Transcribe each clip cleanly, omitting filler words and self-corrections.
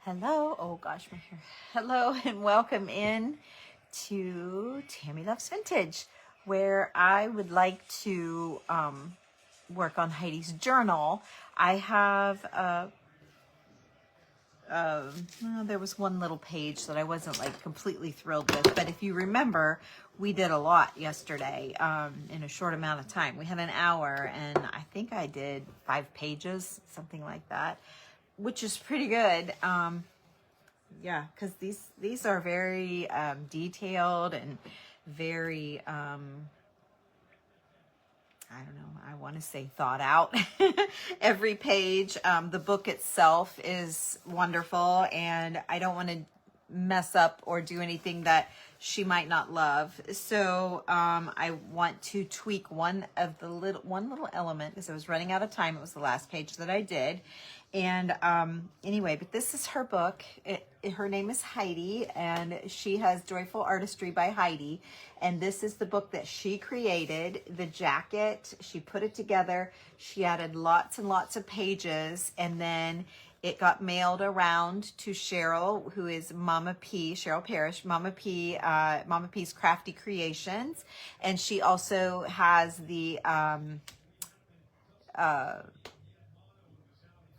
Hello, oh gosh, my hair. Hello and welcome in to Tammy Loves Vintage, where I would like to work on Heidi's journal. I have well, there was one little page that I wasn't like completely thrilled with, but if you remember, we did a lot yesterday in a short amount of time. We had an hour and I think I did 5 pages, something like that, which is pretty good. Yeah, because these are very detailed and very I don't know, I want to say thought out. Every page, the book itself is wonderful, and I don't want to mess up or do anything that she might not love. So I want to tweak one little element because I was running out of time. It was the last page that I did. And anyway, but this is her book. Her name is Heidi, and she has Joyful Artistry by Heidi. And this is the book that she created, the jacket. She put it together. She added lots and lots of pages, and then it got mailed around to Cheryl, who is Mama P, Cheryl Parrish, Mama P's Crafty Creations. And she also has the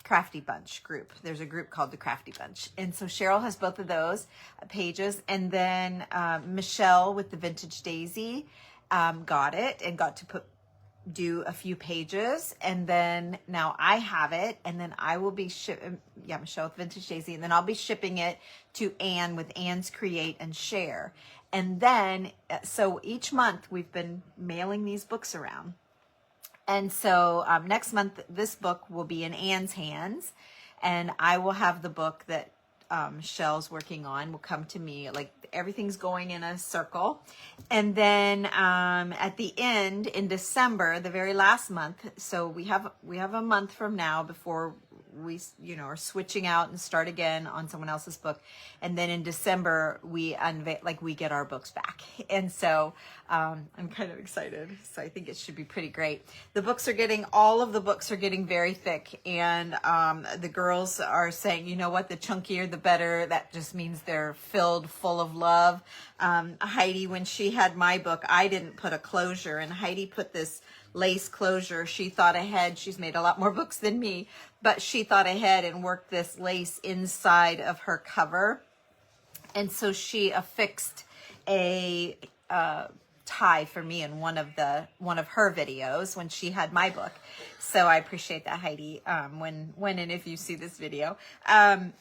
Crafty Bunch group. There's a group called the Crafty Bunch. And so Cheryl has both of those pages. And then Michelle with the Vintage Daisy got it and got to do a few pages. And then now I have it, and then I will be Michelle with Vintage Daisy, and then I'll be shipping it to Anne with Anne's Create and Share. And then, so each month we've been mailing these books around. And so next month, this book will be in Anne's hands, and I will have the book that Michelle's working on will come to me. Like, everything's going in a circle. And then at the end, in December, the very last month, so we have a month from now before we are switching out and start again on someone else's book. And then in December we get our books back. And so I'm kind of excited. So I think it should be pretty great. All of the books are getting very thick, and the girls are saying, you know what, the chunkier the better. That just means they're filled full of love. Heidi, when she had my book, I didn't put a closure, and Heidi put this lace closure. She thought ahead. She's made a lot more books than me, but she thought ahead and worked this lace inside of her cover. And so she affixed a tie for me in one of her videos when she had my book. So I appreciate that, Heidi, when and if you see this video. And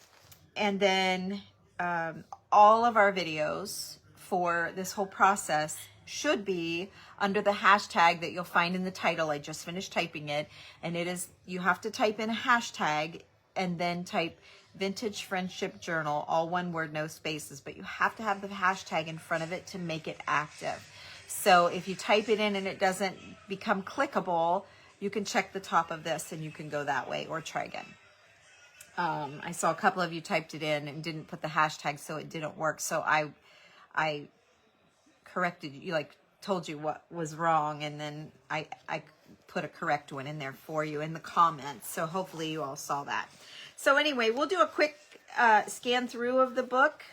then all of our videos for this whole process should be under the hashtag that you'll find in the title. I just finished typing it, and it is, you have to type in a hashtag and then type Vintage Friendship Journal, all one word, no spaces, but you have to have the hashtag in front of it to make it active. So if you type it in and it doesn't become clickable, you can check the top of this and you can go that way or try again. I saw a couple of you typed it in and didn't put the hashtag, so it didn't work. So I corrected you, like told you what was wrong, and then I put a correct one in there for you in the comments. So hopefully you all saw that. So anyway, we'll do a quick scan through of the book.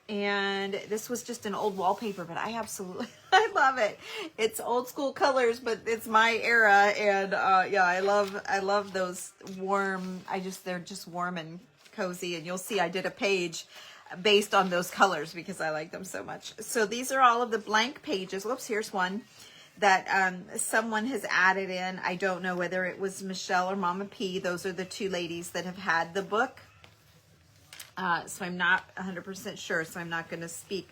And this was just an old wallpaper, but I love it. It's old school colors, but it's my era. And yeah, I love those warm, they're just warm and cozy. And you'll see I did a page based on those colors because I like them so much. So these are all of the blank pages. Whoops, here's one that someone has added in. I don't know whether it was Michelle or Mama P. Those are the two ladies that have had the book. So I'm not 100% sure. So I'm not going to speak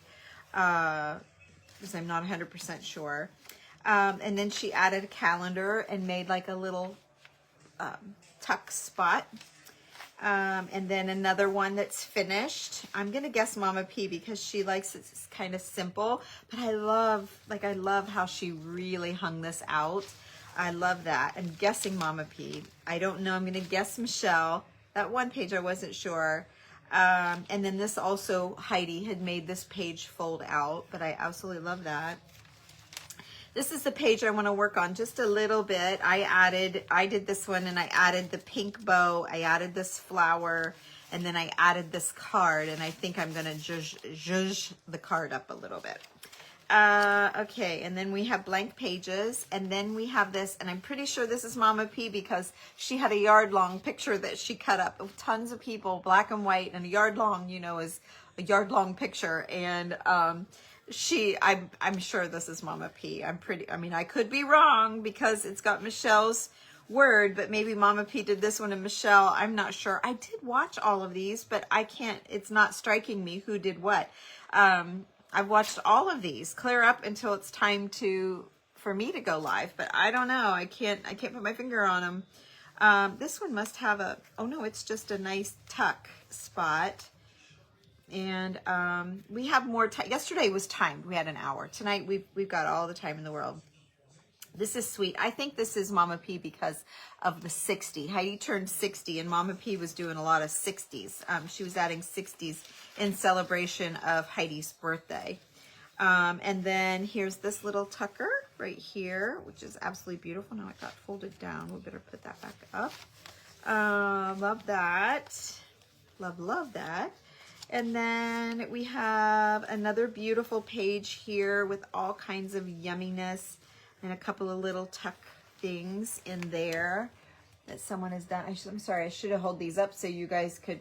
because I'm not 100% sure. And then she added a calendar and made like a little tuck spot. And then another one that's finished. I'm going to guess Mama P because she likes it kind of simple, but I love how she really hung this out. I love that. I'm guessing Mama P. I don't know. I'm going to guess Michelle. That one page I wasn't sure. And then this also, Heidi had made this page fold out, but I absolutely love that. This is the page I want to work on just a little bit. I did this one and I added the pink bow. I added this flower And then I added this card, and I think I'm gonna zhuzh the card up a little bit. Okay, and then we have blank pages, and then we have this, and I'm pretty sure this is Mama P because she had a yard-long picture that she cut up of tons of people, black and white, and a yard long, you know, is a yard-long picture, and I'm sure this is Mama P. I mean, I could be wrong because it's got Michelle's word, but maybe Mama P did this one and Michelle, I'm not sure. I did watch all of these, but it's not striking me who did what. I've watched all of these clear up until it's time for me to go live, but I don't know. I can't put my finger on them. This one must have oh no, it's just a nice tuck spot. And we have more time. Yesterday was timed. We had an hour. Tonight we've got all the time in the world. This is sweet. I think this is Mama P because of the 60. Heidi turned 60 and Mama P was doing a lot of 60s. She was adding 60s in celebration of Heidi's birthday. And then here's this little tucker right here, which is absolutely beautiful. Now it got folded down. We better put that back up. Love that. Love that. And then we have another beautiful page here with all kinds of yumminess and a couple of little tuck things in there that someone has done. I'm sorry, I should have held these up so you guys could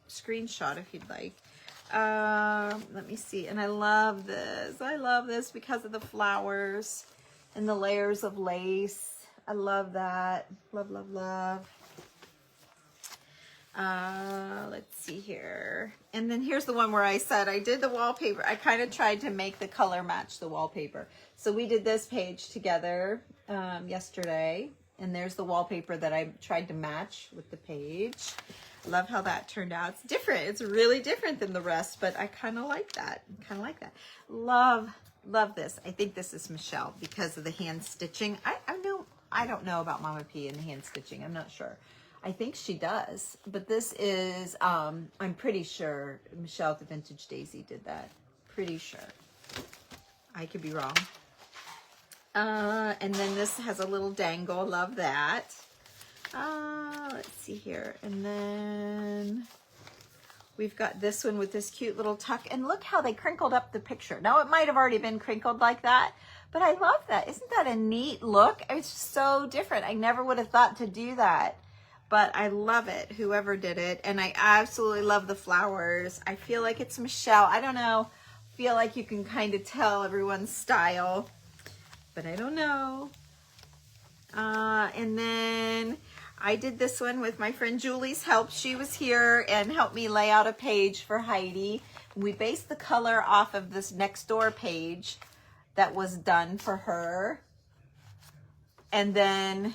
screenshot if you'd like. Let me see. And I love this. I love this because of the flowers and the layers of lace. I love that. Love. Let's see here. And then here's the one where I said I did the wallpaper. I kind of tried to make the color match the wallpaper. So we did this page together yesterday. And there's the wallpaper that I tried to match with the page. Love how that turned out. It's different. It's really different than the rest, but I kind of like that. Love this. I think this is Michelle because of the hand stitching. I don't know about Mama P and the hand stitching. I'm not sure. I think she does, but this is, I'm pretty sure Michelle at the Vintage Daisy did that. Pretty sure. I could be wrong. And then this has a little dangle. Love that. Let's see here. And then we've got this one with this cute little tuck. And look how they crinkled up the picture. Now, it might have already been crinkled like that, but I love that. Isn't that a neat look? It's so different. I never would have thought to do that. But I love it, whoever did it. And I absolutely love the flowers. I feel like it's Michelle. I don't know. I feel like you can kind of tell everyone's style. But I don't know. And then I did this one with my friend Julie's help. She was here and helped me lay out a page for Heidi. We based the color off of this next door page that was done for her. And then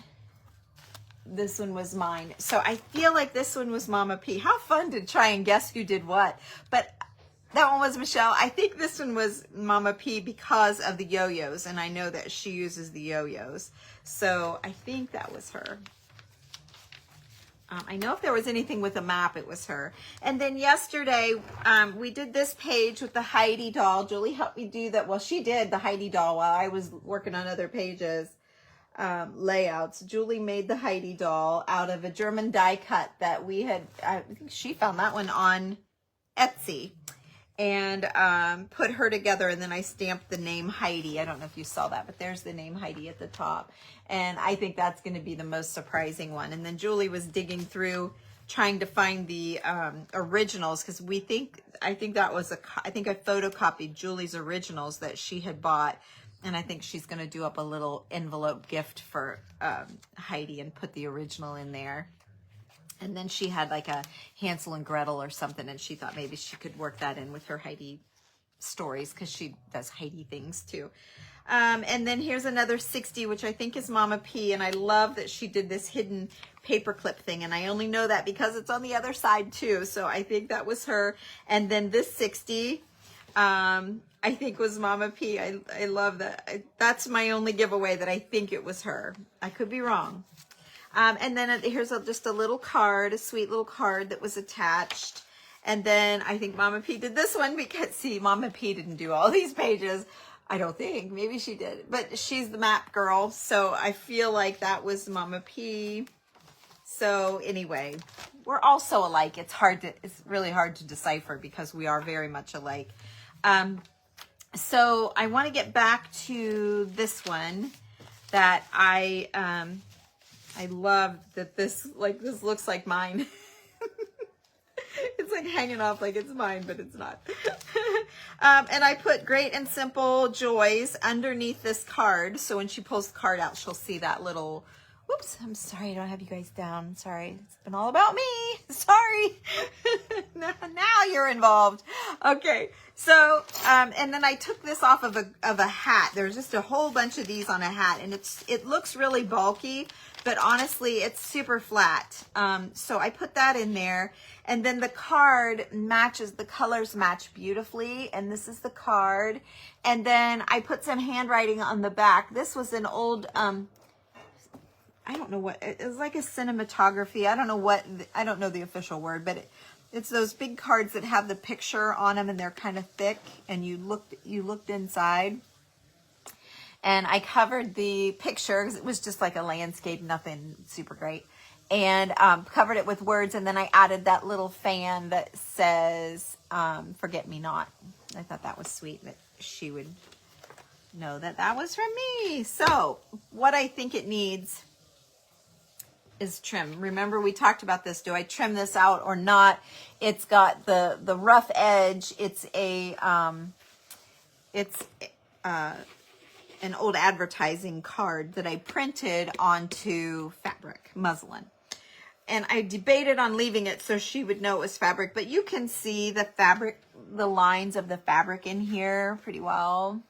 this one was mine. So I feel like this one was Mama P. How fun to try and guess who did what. But that one was Michelle. I think this one was Mama P because of the yo-yos. And I know that she uses the yo-yos. So I think that was her. I know if there was anything with a map, it was her. And then yesterday, we did this page with the Heidi doll. Julie helped me do that. Well, she did the Heidi doll while I was working on other pages. Layouts. Julie made the Heidi doll out of a German die cut that we had, I think she found that one on Etsy and put her together, and then I stamped the name Heidi. I don't know if you saw that, but there's the name Heidi at the top, and I think that's going to be the most surprising one. And then Julie was digging through trying to find the originals because I think I photocopied Julie's originals that she had bought. And I think she's going to do up a little envelope gift for Heidi and put the original in there. And then she had like a Hansel and Gretel or something, and she thought maybe she could work that in with her Heidi stories because she does Heidi things too. And then here's another 60, which I think is Mama P. And I love that she did this hidden paperclip thing. And I only know that because it's on the other side too. So I think that was her. And then this 60... I think was Mama P. I love that. That's my only giveaway that I think it was her. I could be wrong. And then here's just a little card, a sweet little card that was attached. And then I think Mama P did this one because, see, Mama P didn't do all these pages. I don't think. Maybe she did. But she's the map girl. So I feel like that was Mama P. So anyway, we're all so alike. It's really hard to decipher because we are very much alike. So I want to get back to this one that I love that this looks like mine. It's like hanging off like it's mine, but it's not. And I put great and simple joys underneath this card. So when she pulls the card out, she'll see that little, whoops, I'm sorry, I don't have you guys down. Sorry, it's been all about me. Sorry. Now you're involved. Okay. So, and then I took this off of a hat. There's just a whole bunch of these on a hat, and it looks really bulky, but honestly, it's super flat. So I put that in there, and then the card matches, the colors match beautifully, and this is the card. And then I put some handwriting on the back. This was an old, I don't know what, it was like a cinematography. I don't know the official word, but it's those big cards that have the picture on them, and they're kind of thick, and you looked inside. And I covered the picture because it was just like a landscape, nothing super great, and covered it with words. And then I added that little fan that says "Forget Me Not." I thought that was sweet that she would know that that was from me. So what I think it needs is trim. Remember, we talked about this. Do I trim this out or not? It's got the rough edge. It's an old advertising card that I printed onto fabric, muslin. And I debated on leaving it so she would know it was fabric, but you can see the fabric, the lines of the fabric in here pretty well.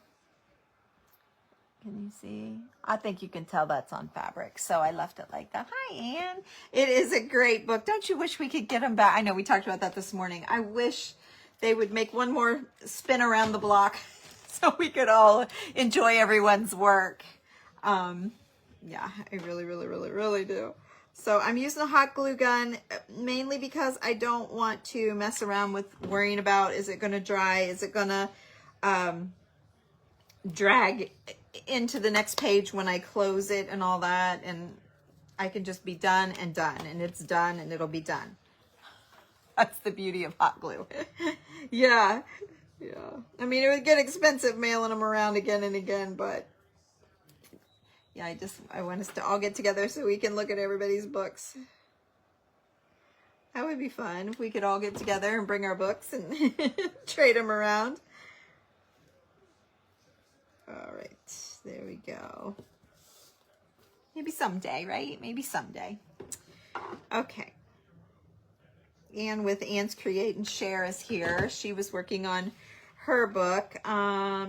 Can you see? I think you can tell that's on fabric. So I left it like that. Hi, Anne. It is a great book. Don't you wish we could get them back? I know we talked about that this morning. I wish they would make one more spin around the block so we could all enjoy everyone's work. Yeah, I really, really, really, really do. So I'm using a hot glue gun mainly because I don't want to mess around with worrying about, is it going to dry? Is it going to drag into the next page when I close it and all that? And I can just be done, and it's done, and it'll be done. That's the beauty of hot glue. Yeah. I mean, it would get expensive mailing them around again and again, but yeah, I want us to all get together so we can look at everybody's books. That would be fun if we could all get together and bring our books and trade them around. All right, there we go. Maybe someday, right? Maybe someday. Okay. Anne with Anne's Create and Share is here. She was working on her book.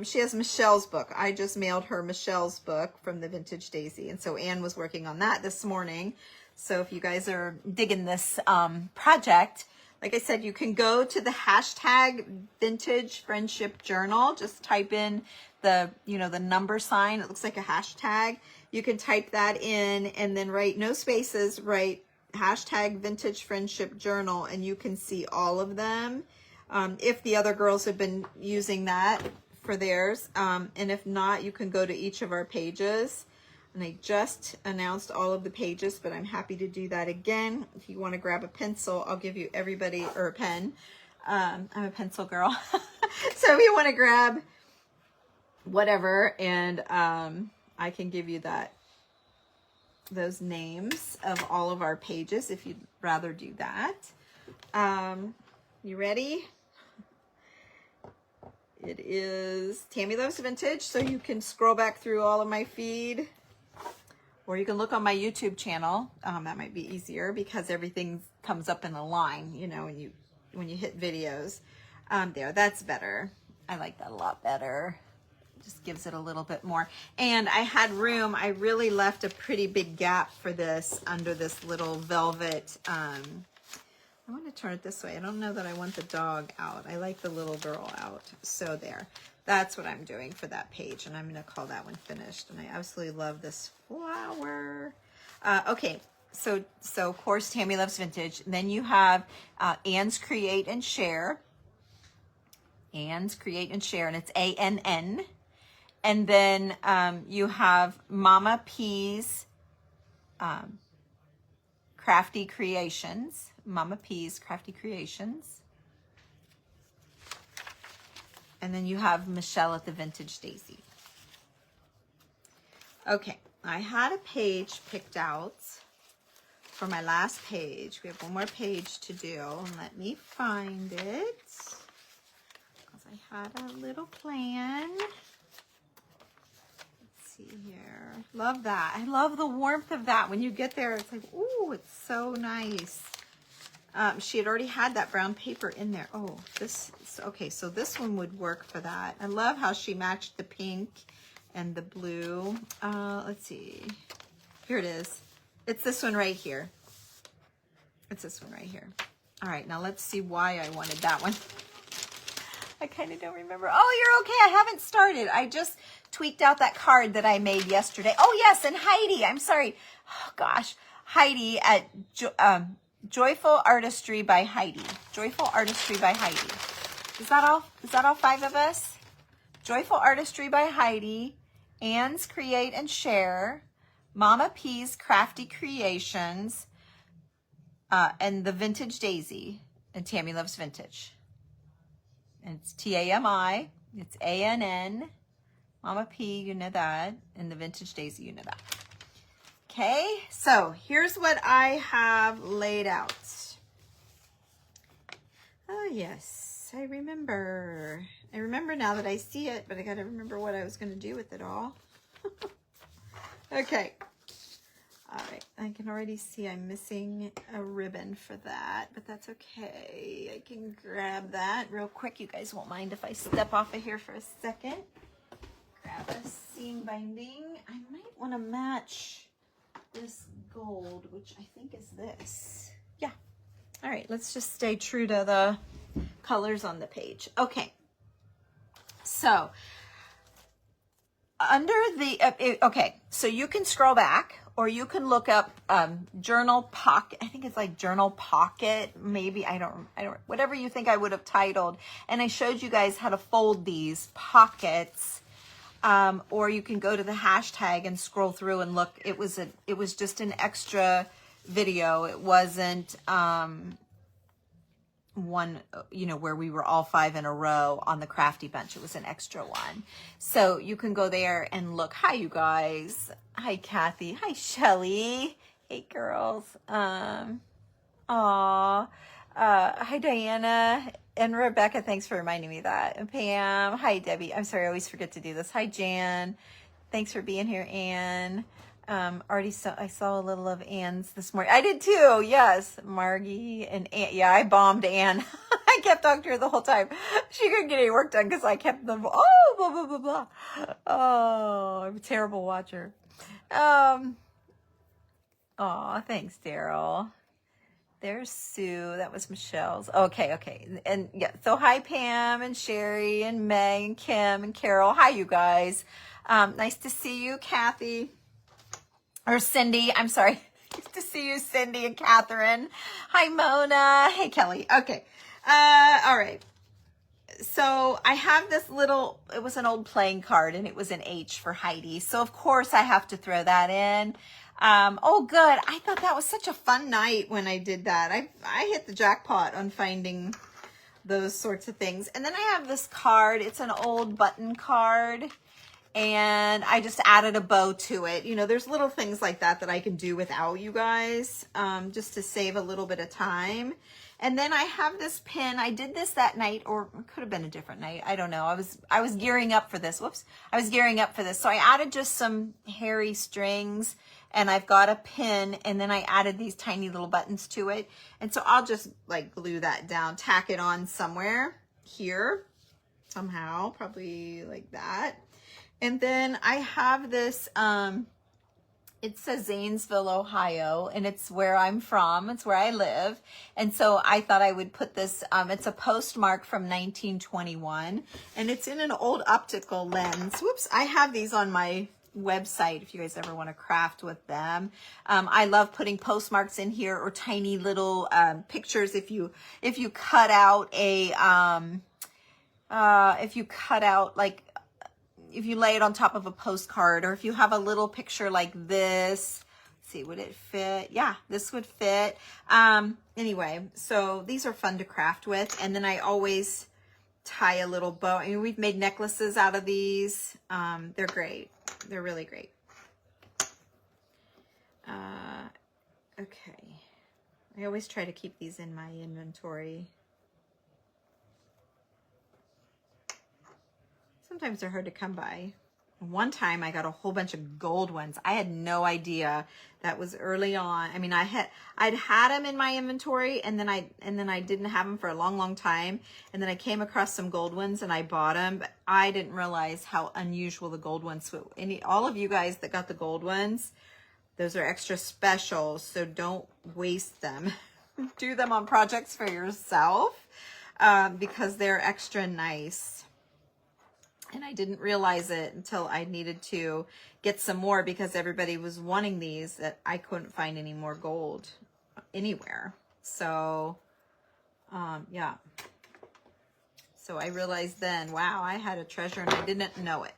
She has Michelle's book. I just mailed her Michelle's book from the Vintage Daisy. And so Anne was working on that this morning. So if you guys are digging this project, like I said, you can go to the hashtag Vintage Friendship Journal. Just type in the number sign. It looks like a hashtag. You can type that in and then write, no spaces, write hashtag Vintage Friendship Journal, and you can see all of them. If the other girls have been using that for theirs, and if not, you can go to each of our pages. And I just announced all of the pages, but I'm happy to do that again. If you want to grab a pencil, I'll give you everybody, or a pen. I'm a pencil girl. So if you want to grab whatever, and I can give you those names of all of our pages if you'd rather do that. You ready? It is Tammy Loves Vintage, so you can scroll back through all of my feed, or you can look on my YouTube channel. That might be easier because everything comes up in a line, when you hit videos. There, that's better. I like that a lot better. Just gives it a little bit more. And I had room. I really left a pretty big gap for this under this little velvet. I want to turn it this way. I don't know that I want the dog out. I like the little girl out. So there. That's what I'm doing for that page. And I'm going to call that one finished. And I absolutely love this flower. Okay. So of course, Tammy Loves Vintage. Then you have Anne's Create and Share. Anne's Create and Share. And it's ANN. And then you have Mama P's Crafty Creations. Mama P's Crafty Creations. And then you have Michelle at the Vintage Daisy. Okay, I had a page picked out for my last page. We have one more page to do. Let me find it. Because I had a little plan. See here. Love that. I love the warmth of that. When you get there, it's like, ooh, it's so nice. She had already had that brown paper in there. Oh, this, okay, so this one would work for that. I love how she matched the pink and the blue. Let's see. Here it is. It's this one right here. It's this one right here. All right, now let's see why I wanted that one. I kind of don't remember. Oh, you're okay. I haven't started. I just tweaked out that card that I made yesterday. Oh, yes, and Heidi. I'm sorry. Oh, gosh. Heidi at Joyful Artistry by Heidi. Joyful Artistry by Heidi. Is that all? Is that all 5 of us? Joyful Artistry by Heidi. Anne's Create and Share. Mama P's Crafty Creations. And the Vintage Daisy. And Tammy Loves Vintage. And it's T-A-M-I. It's A-N-N. Mama P, you know that. And the Vintage Daisy, you know that. Okay, so here's what I have laid out. Oh, yes, I remember. I remember now that I see it, but I got to remember what I was going to do with it all. Okay. All right, I can already see I'm missing a ribbon for that, but that's okay. I can grab that real quick. You guys won't mind if I step off of here for a second. Grab a seam binding. I might want to match this gold, which I think is this. Yeah. All right, let's just stay true to the colors on the page. Okay. So under the, okay, so you can scroll back or you can look up journal pocket. I think it's like journal pocket. Maybe, I don't, whatever you think I would have titled. And I showed you guys how to fold these pockets. Or you can go to the hashtag and scroll through and look. It was just an extra video. It wasn't one, you know, where we were all 5 in a row on the Crafty Bunch. It was an extra one. So you can go there and look. Hi, you guys. Hi, Kathy. Hi, Shelly. Hey, girls. Hi, Diana. And Rebecca, thanks for reminding me of that. And Pam, hi, Debbie. I'm sorry, I always forget to do this. Hi, Jan. Thanks for being here, Anne. I saw a little of Anne's this morning. I did too, yes. Margie and Anne. Yeah, I bombed Anne. I kept talking to her the whole time. She couldn't get any work done because I kept them, oh, blah, blah, blah, blah. Oh, I'm a terrible watcher. Thanks, Daryl. There's Sue. That was Michelle's. Okay. And yeah, so hi, Pam and Sherry and Meg and Kim and Carol. Hi, you guys. Nice to see you, Kathy. Or Cindy. I'm sorry. Nice to see you, Cindy and Catherine. Hi, Mona. Hey, Kelly. Okay. All right. So I have this little, it was an old playing card and it was an H for Heidi. So of course I have to throw that in. Oh, good. I thought that was such a fun night when I did that. I hit the jackpot on finding those sorts of things. And then I have this card. It's an old button card. And I just added a bow to it. You know, there's little things like that I can do without you guys, just to save a little bit of time. And then I have this pin. I did this that night, or it could have been a different night. I don't know. I was gearing up for this. Whoops. I was gearing up for this. So I added just some hairy strings, and I've got a pin, and then I added these tiny little buttons to it. And so I'll just like glue that down, tack it on somewhere here, somehow, probably like that. And then I have this, it says Zanesville, Ohio, and it's where I'm from. It's where I live. And so I thought I would put this, it's a postmark from 1921, and it's in an old optical lens. Whoops, I have these on my website if you guys ever want to craft with them. I love putting postmarks in here or tiny little pictures. If you cut out like, if you lay it on top of a postcard, or if you have a little picture like this, see, would it fit? Yeah, this would fit. Anyway, so these are fun to craft with. And then I always tie a little bow. I mean, we've made necklaces out of these. They're great. They're really great. Okay. I always try to keep these in my inventory. Sometimes they're hard to come by. One time I got a whole bunch of gold ones. I had no idea. That was early on. I mean, I'd had them in my inventory, and then I didn't have them for a long time. And then I came across some gold ones and I bought them, but I didn't realize how unusual the gold ones were. All of you guys that got the gold ones, those are extra special, so don't waste them. Do them on projects for yourself, because they're extra nice. And I didn't realize it until I needed to get some more, because everybody was wanting these, that I couldn't find any more gold anywhere. So, yeah. So I realized then, wow, I had a treasure and I didn't know it.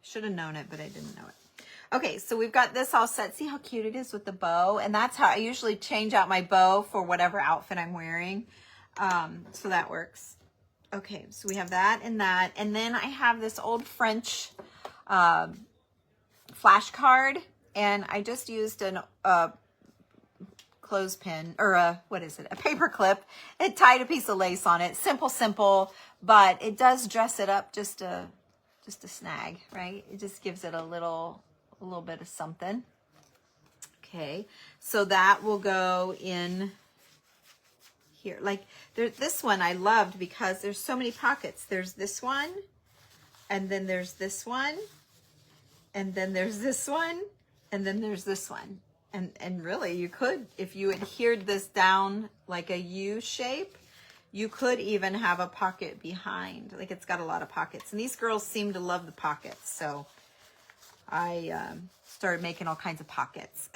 Should have known it, but I didn't know it. Okay, so we've got this all set. See how cute it is with the bow? And that's how I usually change out my bow for whatever outfit I'm wearing. So that works. Okay, so we have that and that. And then I have this old French flashcard, and I just used a clothespin, or a paper clip. It tied a piece of lace on it. Simple, but it does dress it up just a snag, right? It just gives it a little bit of something. Okay, so that will go in here. Like this one I loved because there's so many pockets. There's this one, and then there's this one, and then there's this one, and then there's this one. And really, you could, if you adhered this down like a U shape, you could even have a pocket behind. Like, it's got a lot of pockets. And these girls seem to love the pockets, so I started making all kinds of pockets.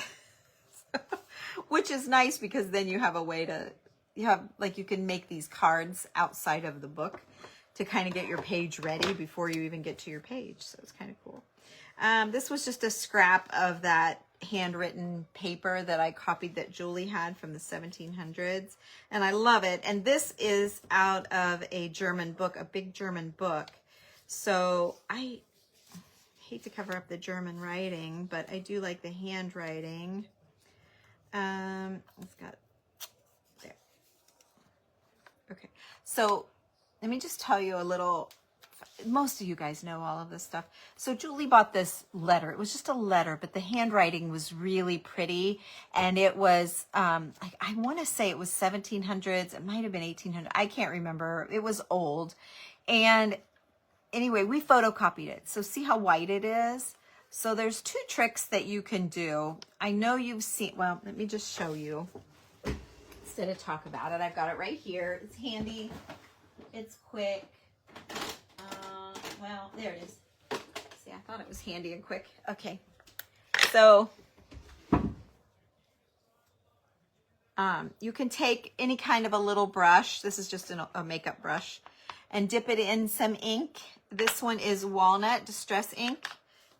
Which is nice, because then you have a way to, you can make these cards outside of the book to kind of get your page ready before you even get to your page. So it's kind of cool. This was just a scrap of that handwritten paper that I copied that Julie had from the 1700s. And I love it. And this is out of a German book, a big German book. So I hate to cover up the German writing, but I do like the handwriting. It's got there. Okay, so let me just tell you a little. Most of you guys know all of this stuff. So Julie bought this letter. It was just a letter, but the handwriting was really pretty, and it was I want to say it was 1700s. It might have been 1800. I can't remember. It was old, and anyway, we photocopied it. So see how white it is. So there's two tricks that you can do. I know you've seen, well, let me just show you instead of talk about it. I've got it right here. It's handy. It's quick. Well, there it is. See, I thought it was handy and quick. Okay. So you can take any kind of a little brush. This is just a makeup brush, and dip it in some ink. This one is Walnut Distress ink.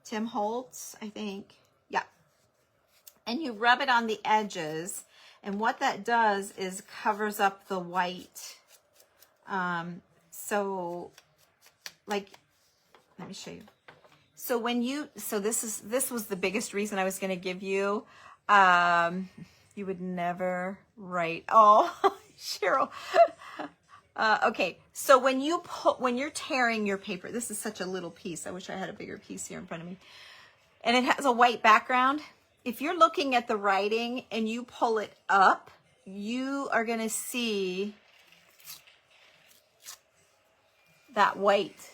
Tim Holtz, I think. Yeah. And you rub it on the edges, and what that does is covers up the white. So like, let me show you. So when you, this was the biggest reason I was going to give you. You would never write. Oh, Cheryl. Okay, so when you're tearing your paper, this is such a little piece. I wish I had a bigger piece here in front of me. And it has a white background. If you're looking at the writing and you pull it up, you are going to see that white.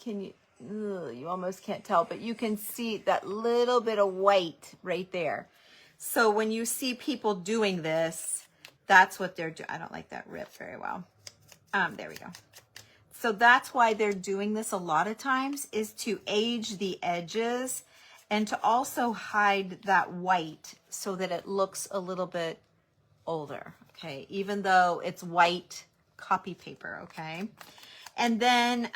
Can you, you almost can't tell, but you can see that little bit of white right there. So when you see people doing this, that's what they're doing. I don't like that rip very well. There we go. So that's why they're doing this a lot of times, is to age the edges and to also hide that white so that it looks a little bit older, okay? Even though it's white copy paper, okay? And then,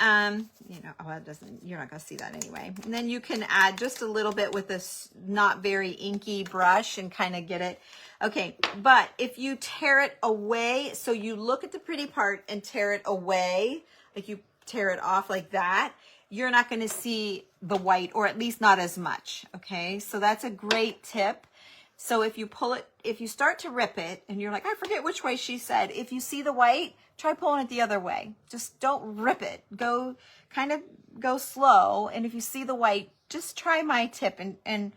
you know, oh, it doesn't, you're not going to see that anyway. And then you can add just a little bit with this not very inky brush and kind of get it. Okay, but if you tear it away, so you look at the pretty part and tear it away, like you tear it off like that, you're not going to see the white, or at least not as much. Okay, so that's a great tip. So if you pull it, if you start to rip it and you're like, I forget which way she said, if you see the white, try pulling it the other way. Just don't rip it. Go slow. And if you see the white, just try my tip and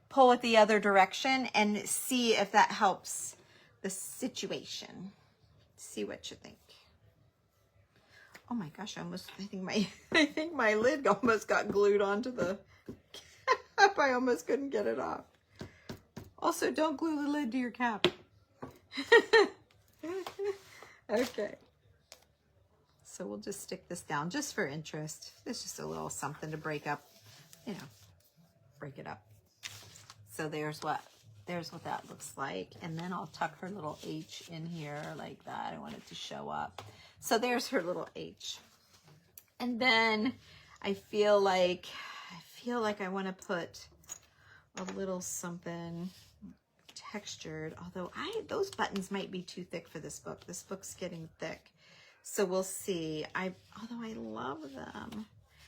pull it the other direction and see if that helps the situation. See what you think. Oh my gosh, I think my lid almost got glued onto the cap. I almost couldn't get it off. Also, don't glue the lid to your cap. Okay. So we'll just stick this down just for interest. It's just a little something to break up, you know, break it up. So there's what that looks like. And then I'll tuck her little H in here like that. I want it to show up. So there's her little H. And then I feel like I want to put a little something textured, although those buttons might be too thick for this book. This book's getting thick. So we'll see. Although I love them.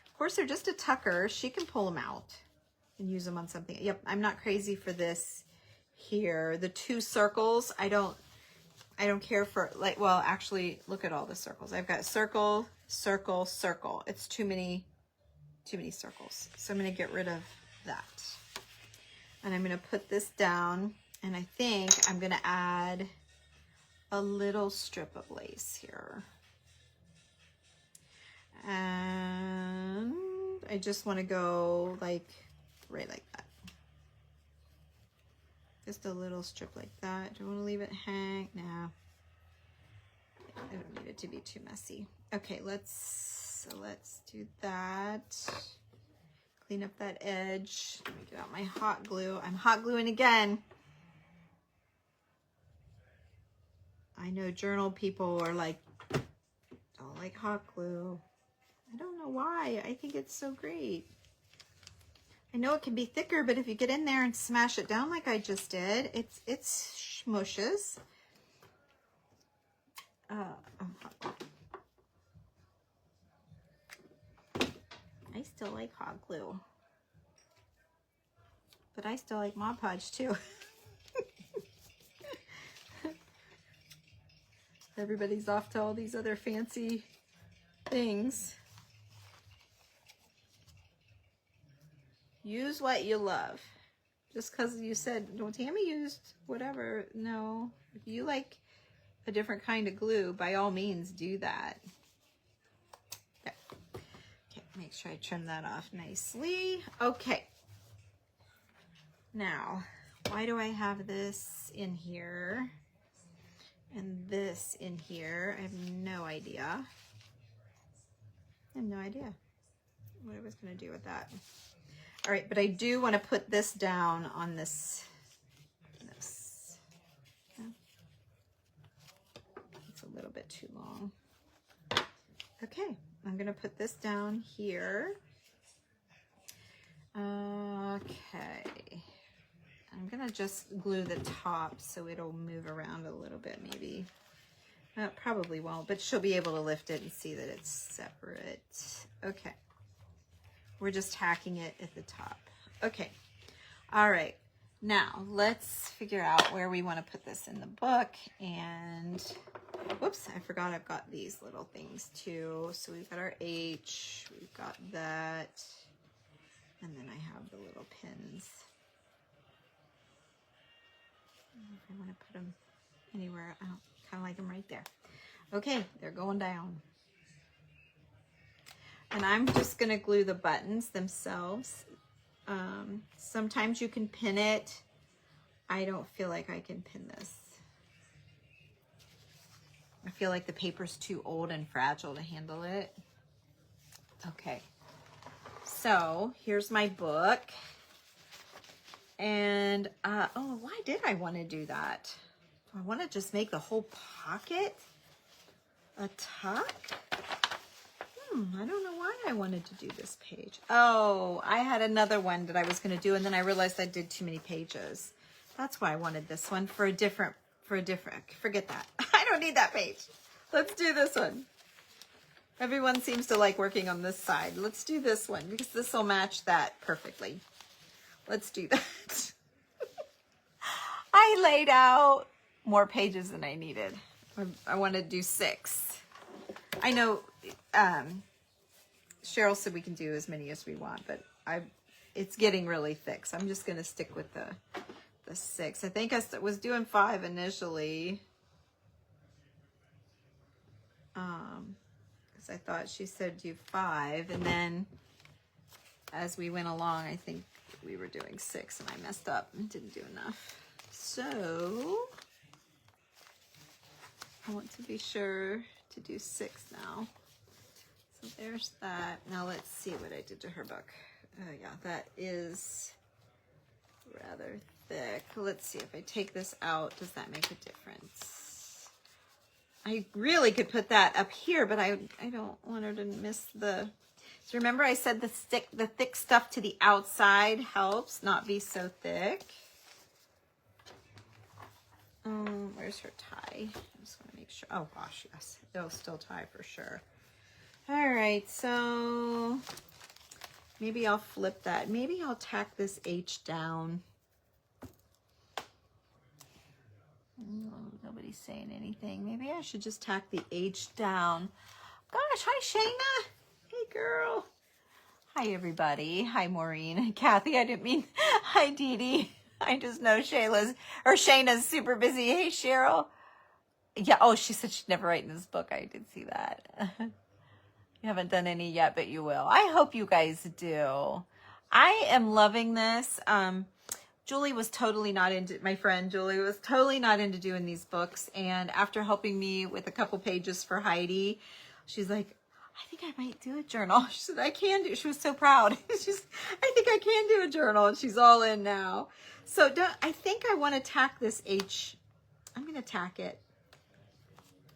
Of course, they're just a tucker. She can pull them out and use them on something. Yep, I'm not crazy for this here. The 2 circles, I don't care for, like, well, actually, look at all the circles. I've got circle, circle, circle. It's too many circles. So I'm going to get rid of that. And I'm going to put this down, and I think I'm going to add a little strip of lace here. And I just want to go like right like that. Just a little strip like that. Do I want to leave it hang? No. I don't need it to be too messy. Okay, let's do that. Clean up that edge. Let me get out my hot glue. I'm hot gluing again. I know journal people are like, don't like hot glue. I don't know why. I think it's so great. I know it can be thicker, but if you get in there and smash it down like I just did, it's smushes. I still like hot glue, but I still like Mod Podge too. Everybody's off to all these other fancy things. Use what you love. Just because you said, no, Tammy used whatever. No, if you like a different kind of glue, by all means do that. Okay, make sure I trim that off nicely. Okay. Now, why do I have this in here and this in here? I have no idea. I have no idea what I was going to do with that. All right, but I do want to put this down on this. Yeah. It's a little bit too long. Okay, I'm going to put this down here. Okay. I'm going to just glue the top so it'll move around a little bit maybe. Probably won't, but she'll be able to lift it and see that it's separate. Okay. We're just hacking it at the top. Okay. All right. Now let's figure out where we want to put this in the book. And whoops, I forgot I've got these little things too. So we've got our H, we've got that, and then I have the little pins. I don't know if I want to put them anywhere. I don't kind of like them right there. Okay, they're going down. And I'm just going to glue the buttons themselves. Sometimes you can pin it. I don't feel like I can pin this. I feel like the paper's too old and fragile to handle it. Okay. So here's my book. And, oh, why did I want to do that? Do I want to just make the whole pocket a tuck? I don't know why I wanted to do this page. Oh, I had another one that I was going to do, and then I realized I did too many pages. That's why I wanted this one for a different, forget that. I don't need that page. Let's do this one. Everyone seems to like working on this side. Let's do this one because this will match that perfectly. Let's do that. I laid out more pages than I needed. I want to do 6. I know Cheryl said we can do as many as we want, but it's getting really thick, so I'm just going to stick with the 6. I think I was doing 5 initially. Because I thought she said do 5, and then as we went along, I think we were doing 6, and I messed up and didn't do enough. So I want to be sure to do 6 now. So there's that. Now let's see what I did to her book. Oh yeah, that is rather thick. Let's see if I take this out, does that make a difference? I really could put that up here, but I don't want her to miss the... So remember I said the thick stuff to the outside helps not be so thick. Where's her tie? I just want to make sure. Oh gosh, yes. It'll still tie for sure. All right, so maybe I'll flip that. Maybe I'll tack this H down. Nobody's saying anything. Maybe I should just tack the H down. Gosh, hi Shayna. Hey girl. Hi everybody. Hi Maureen. Kathy, I didn't mean hi Dee Dee. I just know Shayna's super busy. Hey Cheryl. Yeah, oh, she said she'd never write in this book. I did see that. You haven't done any yet, but you will. I hope you guys do. I am loving this. Julie was totally not into, my friend Julie was totally not into doing these books. And after helping me with a couple pages for Heidi, she's like, I think I might do a journal. She said, I can do, she was so proud. I think I can do a journal. And she's all in now. So I think I want to tack this H. I'm going to tack it.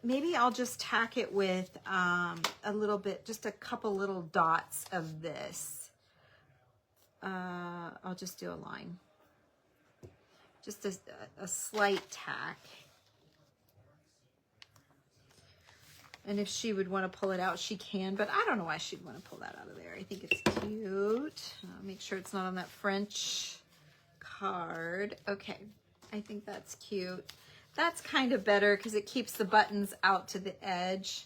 Maybe I'll just tack it with a little bit, just a couple little dots of this. I'll just do a line. Just a slight tack. And if she would want to pull it out, she can, but I don't know why she'd want to pull that out of there. I think it's cute. Make sure it's not on that French card. Okay, I think that's cute. That's kind of better because it keeps the buttons out to the edge.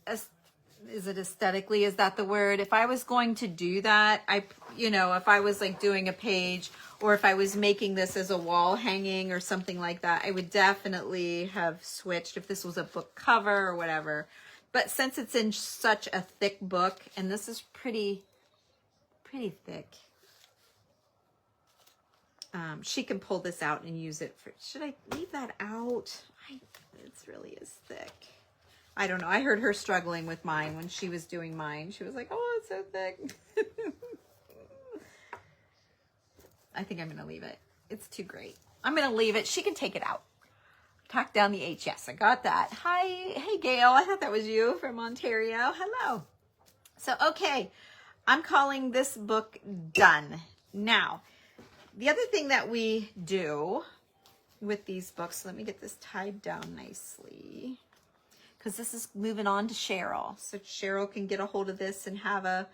Is it aesthetically? Is that the word? If I was going to do that, if I was like doing a page or if I was making this as a wall hanging or something like that, I would definitely have switched if this was a book cover or whatever. But since it's in such a thick book, and this is pretty thick, she can pull this out and use it for, should I leave that out? It really is thick. I don't know. I heard her struggling with mine when she was doing mine. She was like, oh, it's so thick. I think I'm going to leave it. It's too great. I'm going to leave it. She can take it out. Tack down the H. Yes, I got that. Hi. Hey, Gail. I thought that was you from Ontario. Hello. So, okay. I'm calling this book done. Now, the other thing that we do with these books, let me get this tied down nicely, because this is moving on to Cheryl. So Cheryl can get a hold of this and have a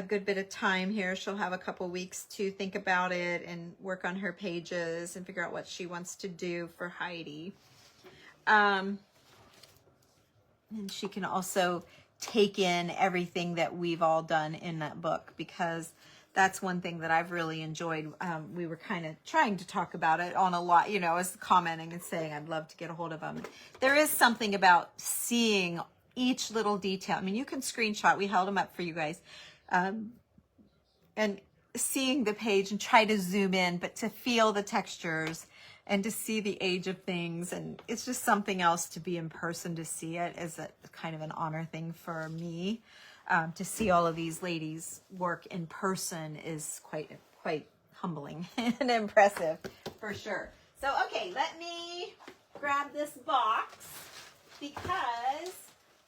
good bit of time here. She'll have a couple weeks to think about it and work on her pages and figure out what she wants to do for Heidi. And she can also take in everything that we've all done in that book, because that's one thing that I've really enjoyed. We were kind of trying to talk about it on a lot, as commenting and saying, I'd love to get a hold of them. There is something about seeing each little detail. I mean, you can screenshot. We held them up for you guys. And seeing the page and try to zoom in, but to feel the textures and to see the age of things. And it's just something else to be in person, to see it as a kind of an honor thing for me. To see all of these ladies work in person is quite humbling and impressive for sure. So, okay, let me grab this box, because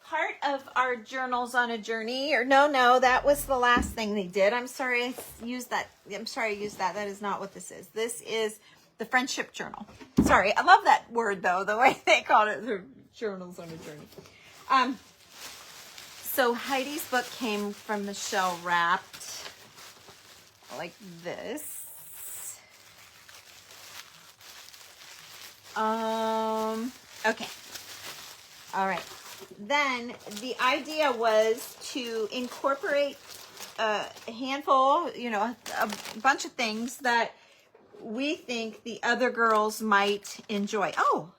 part of our journals on a journey, or no, that was the last thing they did. I'm sorry I used that. That is not what this is. This is the friendship journal. Sorry, I love that word though, the way they called it, the journals on a journey. So Heidi's book came from Michelle wrapped like this. Okay. All right. Then the idea was to incorporate a handful, a bunch of things that we think the other girls might enjoy. Oh,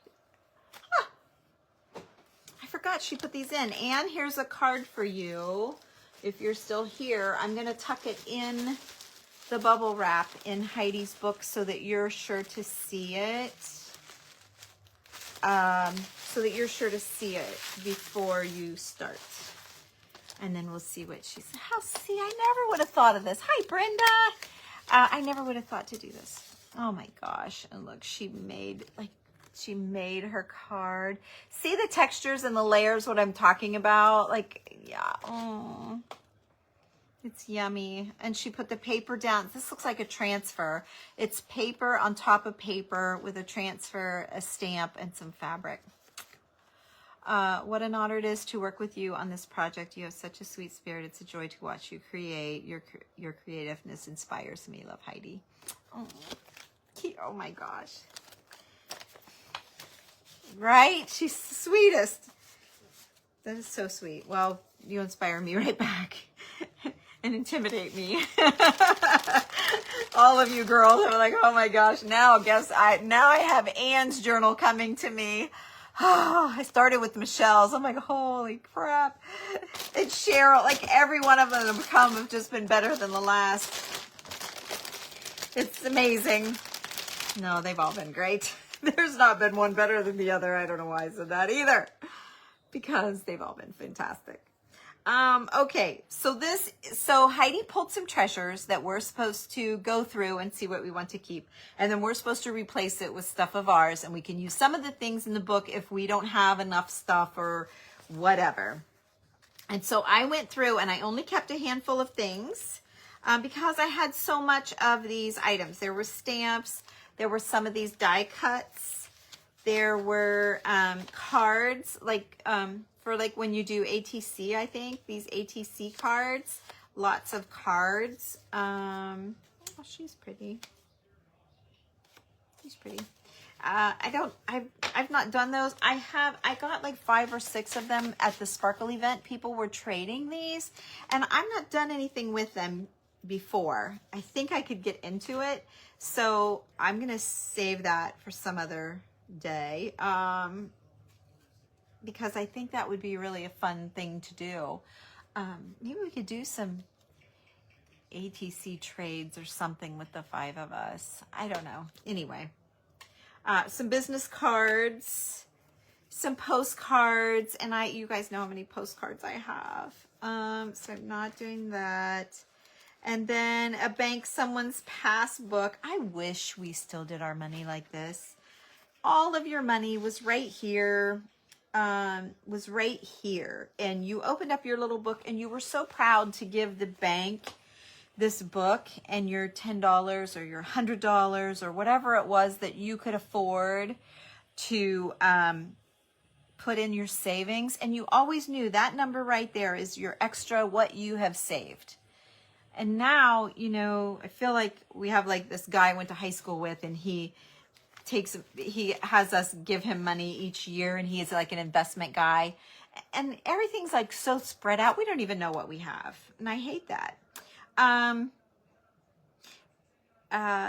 I forgot she put these in. Anne, here's a card for you. If you're still here, I'm going to tuck it in the bubble wrap in Heidi's book so that you're sure to see it. Before you start. And then we'll see what she said. I never would have thought of this. Hi, Brenda. I never would have thought to do this. Oh my gosh. And look, she made her card. See the textures and the layers, what I'm talking about? Like, yeah. Oh, it's yummy. And she put the paper down. This looks like a transfer. It's paper on top of paper with a transfer, a stamp, and some fabric. What an honor it is to work with you on this project. You have such a sweet spirit. It's a joy to watch you create. Your creativeness inspires me. Love, Heidi. Oh, cute. Oh my gosh. Right? She's the sweetest. That is so sweet. Well, you inspire me right back and intimidate me. All of you girls are like, oh my gosh, now I have Anne's journal coming to me. Oh, I started with Michelle's. I'm like, holy crap. And Cheryl, like every one of them have just been better than the last. It's amazing. No, they've all been great. There's not been one better than the other. I don't know why I said that either. Because they've all been fantastic. Okay, so Heidi pulled some treasures that we're supposed to go through and see what we want to keep. And then we're supposed to replace it with stuff of ours. And we can use some of the things in the book if we don't have enough stuff or whatever. And so I went through and I only kept a handful of things because I had so much of these items. There were stamps. There were some of these die cuts. There were cards for like when you do ATC, I think, these ATC cards, lots of cards. Oh, she's pretty. She's pretty. I've not done those. I got like 5 or 6 of them at the Sparkle event. People were trading these and I've not done anything with them before. I think I could get into it. So I'm going to save that for some other day. Because I think that would be really a fun thing to do. Maybe we could do some ATC trades or something with the 5 of us. I don't know. Anyway, some business cards, some postcards, and you guys know how many postcards I have. So I'm not doing that. And then a bank someone's passbook. I wish we still did our money like this. All of your money was right here. And you opened up your little book and you were so proud to give the bank this book and your $10 or your $100 or whatever it was that you could afford to put in your savings. And you always knew that number right there is your extra, what you have saved. And now, I feel like we have like this guy I went to high school with, and he has us give him money each year, and he is like an investment guy, and everything's like so spread out. We don't even know what we have. And I hate that.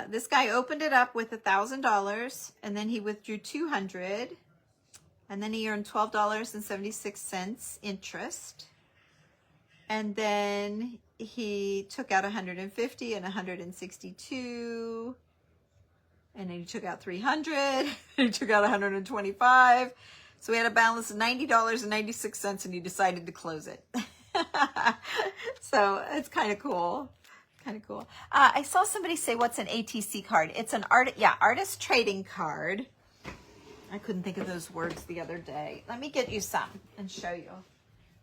This guy opened it up with $1,000 and then he withdrew $200 and then he earned $12.76 interest. And then he took out 150 and 162. And then he took out 300, and he took out 125. So we had a balance of $90.96, and he decided to close it. So it's kind of cool. I saw somebody say, what's an ATC card? It's an artist trading card. I couldn't think of those words the other day. Let me get you some and show you.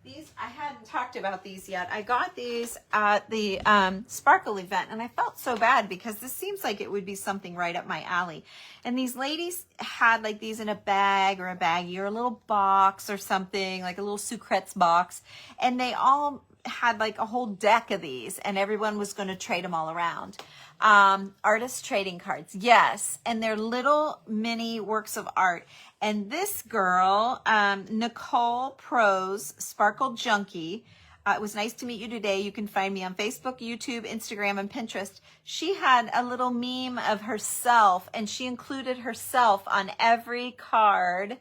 These, I hadn't talked about these yet. I got these at the Sparkle event, and I felt so bad because this seems like it would be something right up my alley. And these ladies had like these in a bag or a baggie or a little box or something, like a little Sucrets box. And they all had like a whole deck of these, and everyone was going to trade them all around. Artist trading cards, yes, and they're little mini works of art. And this girl, Nicole Prose, Sparkle Junkie, it was nice to meet you today. You can find me on Facebook, YouTube, Instagram, and Pinterest. She had a little meme of herself, and she included herself on every card,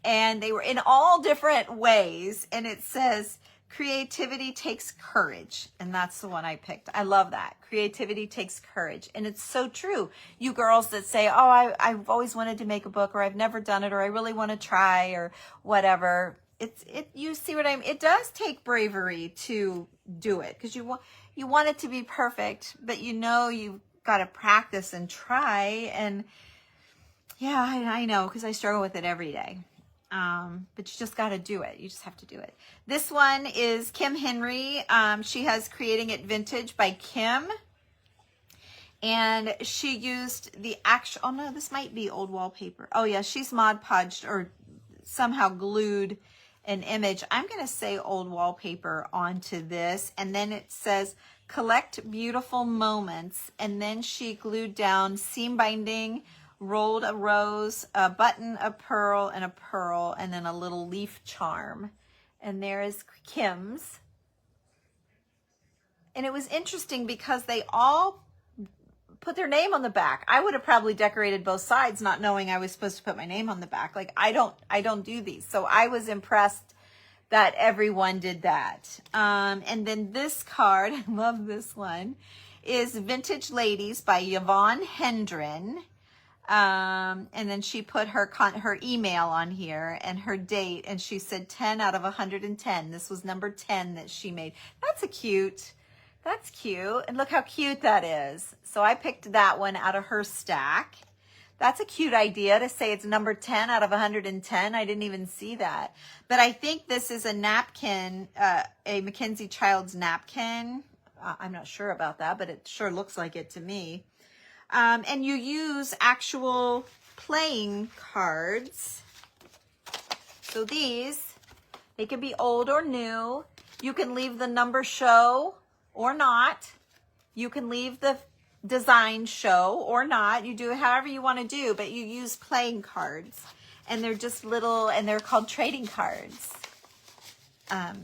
and they were in all different ways. And it says, creativity takes courage. And that's the one I picked. I love that. Creativity takes courage. And it's so true. You girls that say, oh, I've always wanted to make a book, or I've never done it, or I really want to try, or whatever. You see what I mean? It does take bravery to do it, because you want it to be perfect, but you know you've got to practice and try. And yeah, I know, because I struggle with it every day. But you just got to do it. You just have to do it. This one is Kim Henry. She has Creating It Vintage by Kim. And she used the actual, oh no, this might be old wallpaper. Oh yeah, she's Mod Podged or somehow glued an image. I'm going to say old wallpaper onto this. And then it says, collect beautiful moments. And then she glued down seam binding, rolled a rose, a button, a pearl, and then a little leaf charm. And there is Kim's. And it was interesting because they all put their name on the back. I would have probably decorated both sides, not knowing I was supposed to put my name on the back. Like I don't do these. So I was impressed that everyone did that. And then this card, I love this one, is Vintage Ladies by Yvonne Hendren. And then she put her email on here and her date, and she said 10 out of 110. This was number 10 that she made. That's cute. And look how cute that is. So I picked that one out of her stack. That's a cute idea to say it's number 10 out of 110. I didn't even see that. But I think this is a napkin, a Mackenzie Childs napkin. I'm not sure about that, but it sure looks like it to me. And you use actual playing cards. So these, they can be old or new. You can leave the number show or not. You can leave the design show or not. You do it however you want to do, but you use playing cards. And they're just little, and they're called trading cards.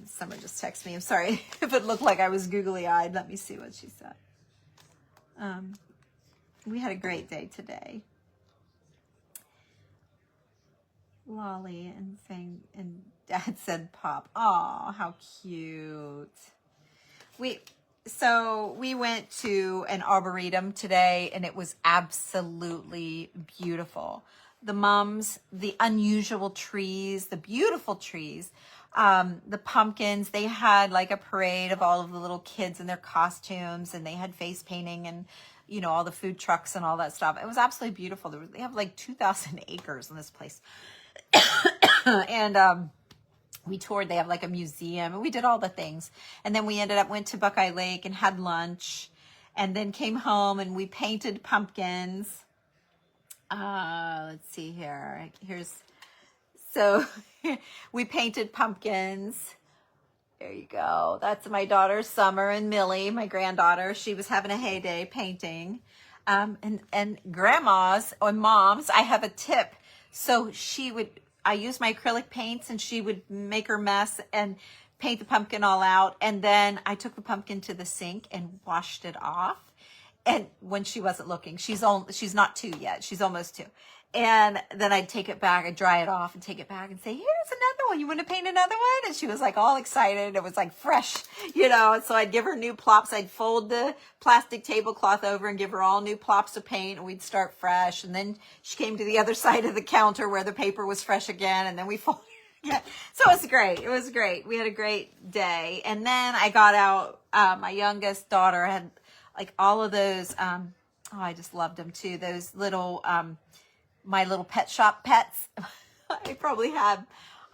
Someone just texted me. I'm sorry if it looked like I was googly-eyed. Let me see what she said. We had a great day today. Lolly and saying, and Dad said pop. Oh, how cute. So we went to an arboretum today, and it was absolutely beautiful. The mums, the unusual trees, the beautiful trees, the pumpkins. They had like a parade of all of the little kids in their costumes, and they had face painting and, you know, all the food trucks and all that stuff. It was absolutely beautiful. They have like 2,000 acres in this place. And we toured. They have like a museum, and we did all the things. And then we went to Buckeye Lake and had lunch, and then came home and we painted pumpkins. Let's see here. So we painted pumpkins. There you go. That's my daughters, Summer and Millie, my granddaughter. She was having a heyday painting. And grandmas or moms, I have a tip. So I use my acrylic paints, and she would make her mess and paint the pumpkin all out. And then I took the pumpkin to the sink and washed it off. And when she wasn't looking, she's not 2 yet. She's almost 2. And then I'd take it back, I'd dry it off and take it back and say, here's another one. You want to paint another one? And she was like all excited. It was like fresh, you know. And so I'd give her new plops. I'd fold the plastic tablecloth over and give her all new plops of paint, and we'd start fresh. And then she came to the other side of the counter where the paper was fresh again. And then we folded again. So it was great. It was great. We had a great day. And then I got out, my youngest daughter had like all of those, I just loved them too. Those little, My Little Pet Shop pets. I probably had,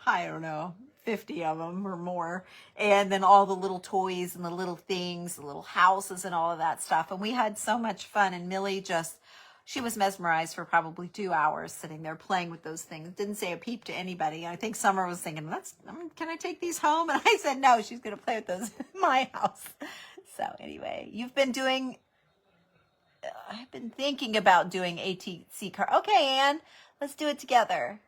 I don't know, 50 of them or more. And then all the little toys and the little things, the little houses and all of that stuff. And we had so much fun. And Millie she was mesmerized for probably 2 hours sitting there playing with those things. Didn't say a peep to anybody. I think Summer was thinking, can I take these home? And I said, no, she's going to play with those in my house. So anyway, I've been thinking about doing ATC car. Okay, Anne, let's do it together.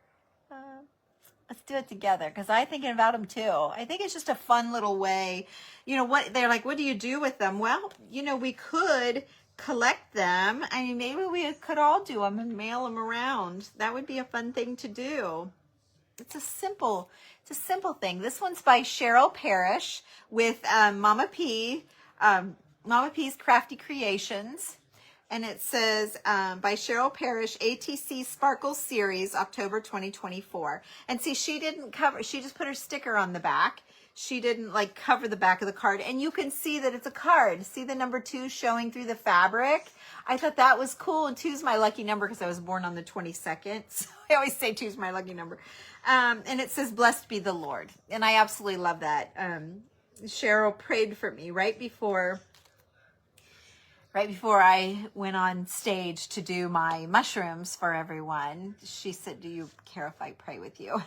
Let's do it together because I'm thinking about them too. I think it's just a fun little way. They're like, what do you do with them? Well, we could collect them. I mean, maybe we could all do them and mail them around. That would be a fun thing to do. It's a simple thing. This one's by Cheryl Parrish with Mama P, Mama P's Crafty Creations. And it says, by Cheryl Parrish, ATC Sparkle Series, October 2024. And see, she just put her sticker on the back. She didn't cover the back of the card. And you can see that it's a card. See the number 2 showing through the fabric? I thought that was cool. And 2's my lucky number because I was born on the 22nd. So I always say 2's my lucky number. And it says, blessed be the Lord. And I absolutely love that. Cheryl prayed for me right before I went on stage to do my mushrooms for everyone. She said, do you care if I pray with you?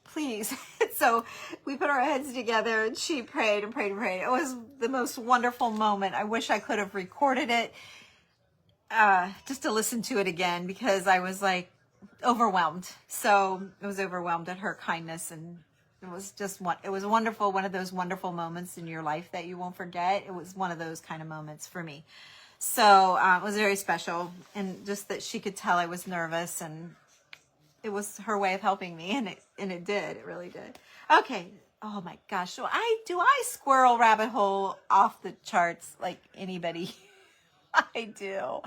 Please. So we put our heads together and she prayed and prayed and prayed. It was the most wonderful moment. I wish I could have recorded it just to listen to it again because I was overwhelmed. So I was overwhelmed at her kindness, and it was wonderful. One of those wonderful moments in your life that you won't forget. It was one of those kind of moments for me. So it was very special, and just that she could tell I was nervous, and it was her way of helping me, and it did. It really did. Okay. Oh my gosh. So do I squirrel rabbit hole off the charts like anybody? I do.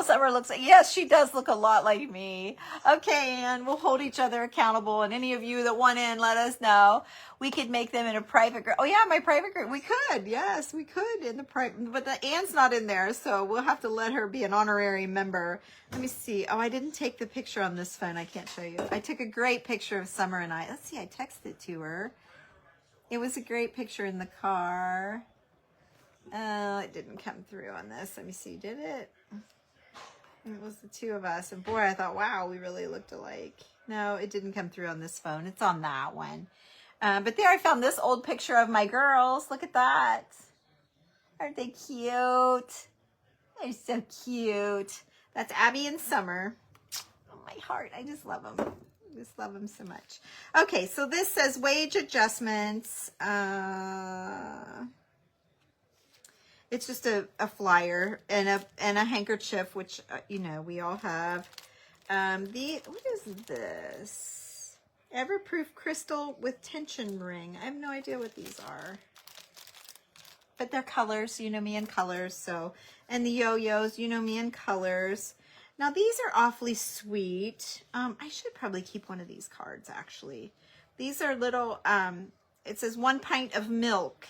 Summer looks like, yes, she does look a lot like me. Okay, and we'll hold each other accountable. And any of you that want in, let us know. We could make them in a private group. Oh yeah, my private group. We could. Yes, we could in the private. But Anne's not in there, so we'll have to let her be an honorary member. Let me see. Oh, I didn't take the picture on this phone. I can't show you. I took a great picture of Summer and I. Let's see. I texted it to her. It was a great picture in the car. Oh, it didn't come through on this. Let me see. Did it? It was the 2 of us. And boy, I thought, wow, we really looked alike. No, it didn't come through on this phone. It's on that one. But there I found this old picture of my girls. Look at that. Aren't they cute? They're so cute. That's Abby and Summer. Oh, my heart. I just love them. I just love them so much. Okay, so this says wage adjustments. It's just a flyer and a handkerchief, which, we all have. What is this? Everproof crystal with tension ring. I have no idea what these are. But they're colors. You know me in colors. So, and the yo-yos, you know me in colors. Now, these are awfully sweet. I should probably keep one of these cards, actually. These are little, it says 1 pint of milk.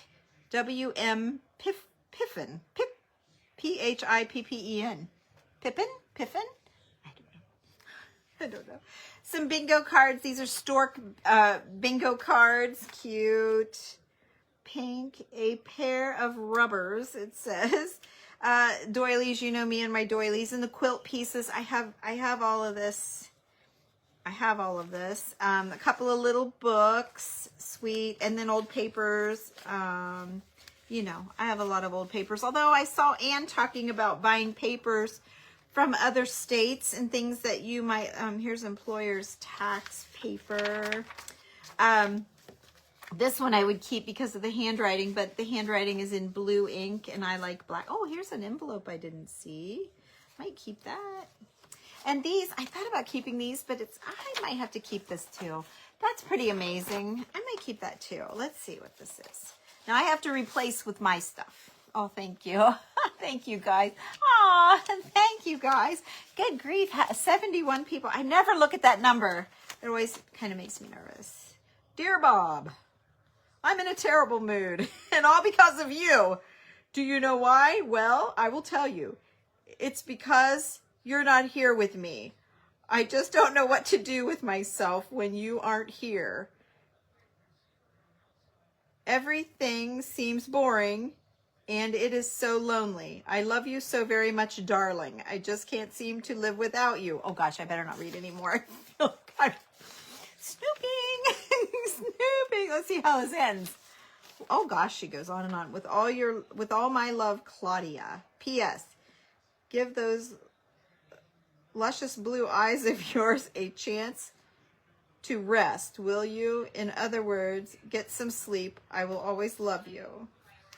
W.M. Piffin. P-H-I-P-P-E-N. Pippin? Piffin? I don't know. Some bingo cards. These are stork bingo cards. Cute. Pink. A pair of rubbers, it says. Doilies, you know me and my doilies. And the quilt pieces. I have all of this. A couple of little books. Sweet. And then old papers. I have a lot of old papers. Although I saw Anne talking about buying papers from other states and things that you might, here's employer's tax paper. This one I would keep because of the handwriting, but the handwriting is in blue ink and I like black. Oh, here's an envelope I didn't see. Might keep that. And these, I thought about keeping these, but I might have to keep this too. That's pretty amazing. I might keep that too. Let's see what this is. Now I have to replace with my stuff. Oh, thank you. Thank you, guys. Aw, thank you, guys. Good grief. 71 people. I never look at that number. It always kind of makes me nervous. Dear Bob, I'm in a terrible mood, and all because of you. Do you know why? Well, I will tell you. It's because you're not here with me. I just don't know what to do with myself when you aren't here. Everything seems boring and it is so lonely. I love you so very much, darling. I just can't seem to live without you. Oh gosh, I better not read anymore. I feel like I'm snooping. Snooping. Let's see how this ends. Oh gosh, she goes on and on. With all my love, Claudia. P.S. Give those luscious blue eyes of yours a chance to rest, will you? In other words, get some sleep. I will always love you.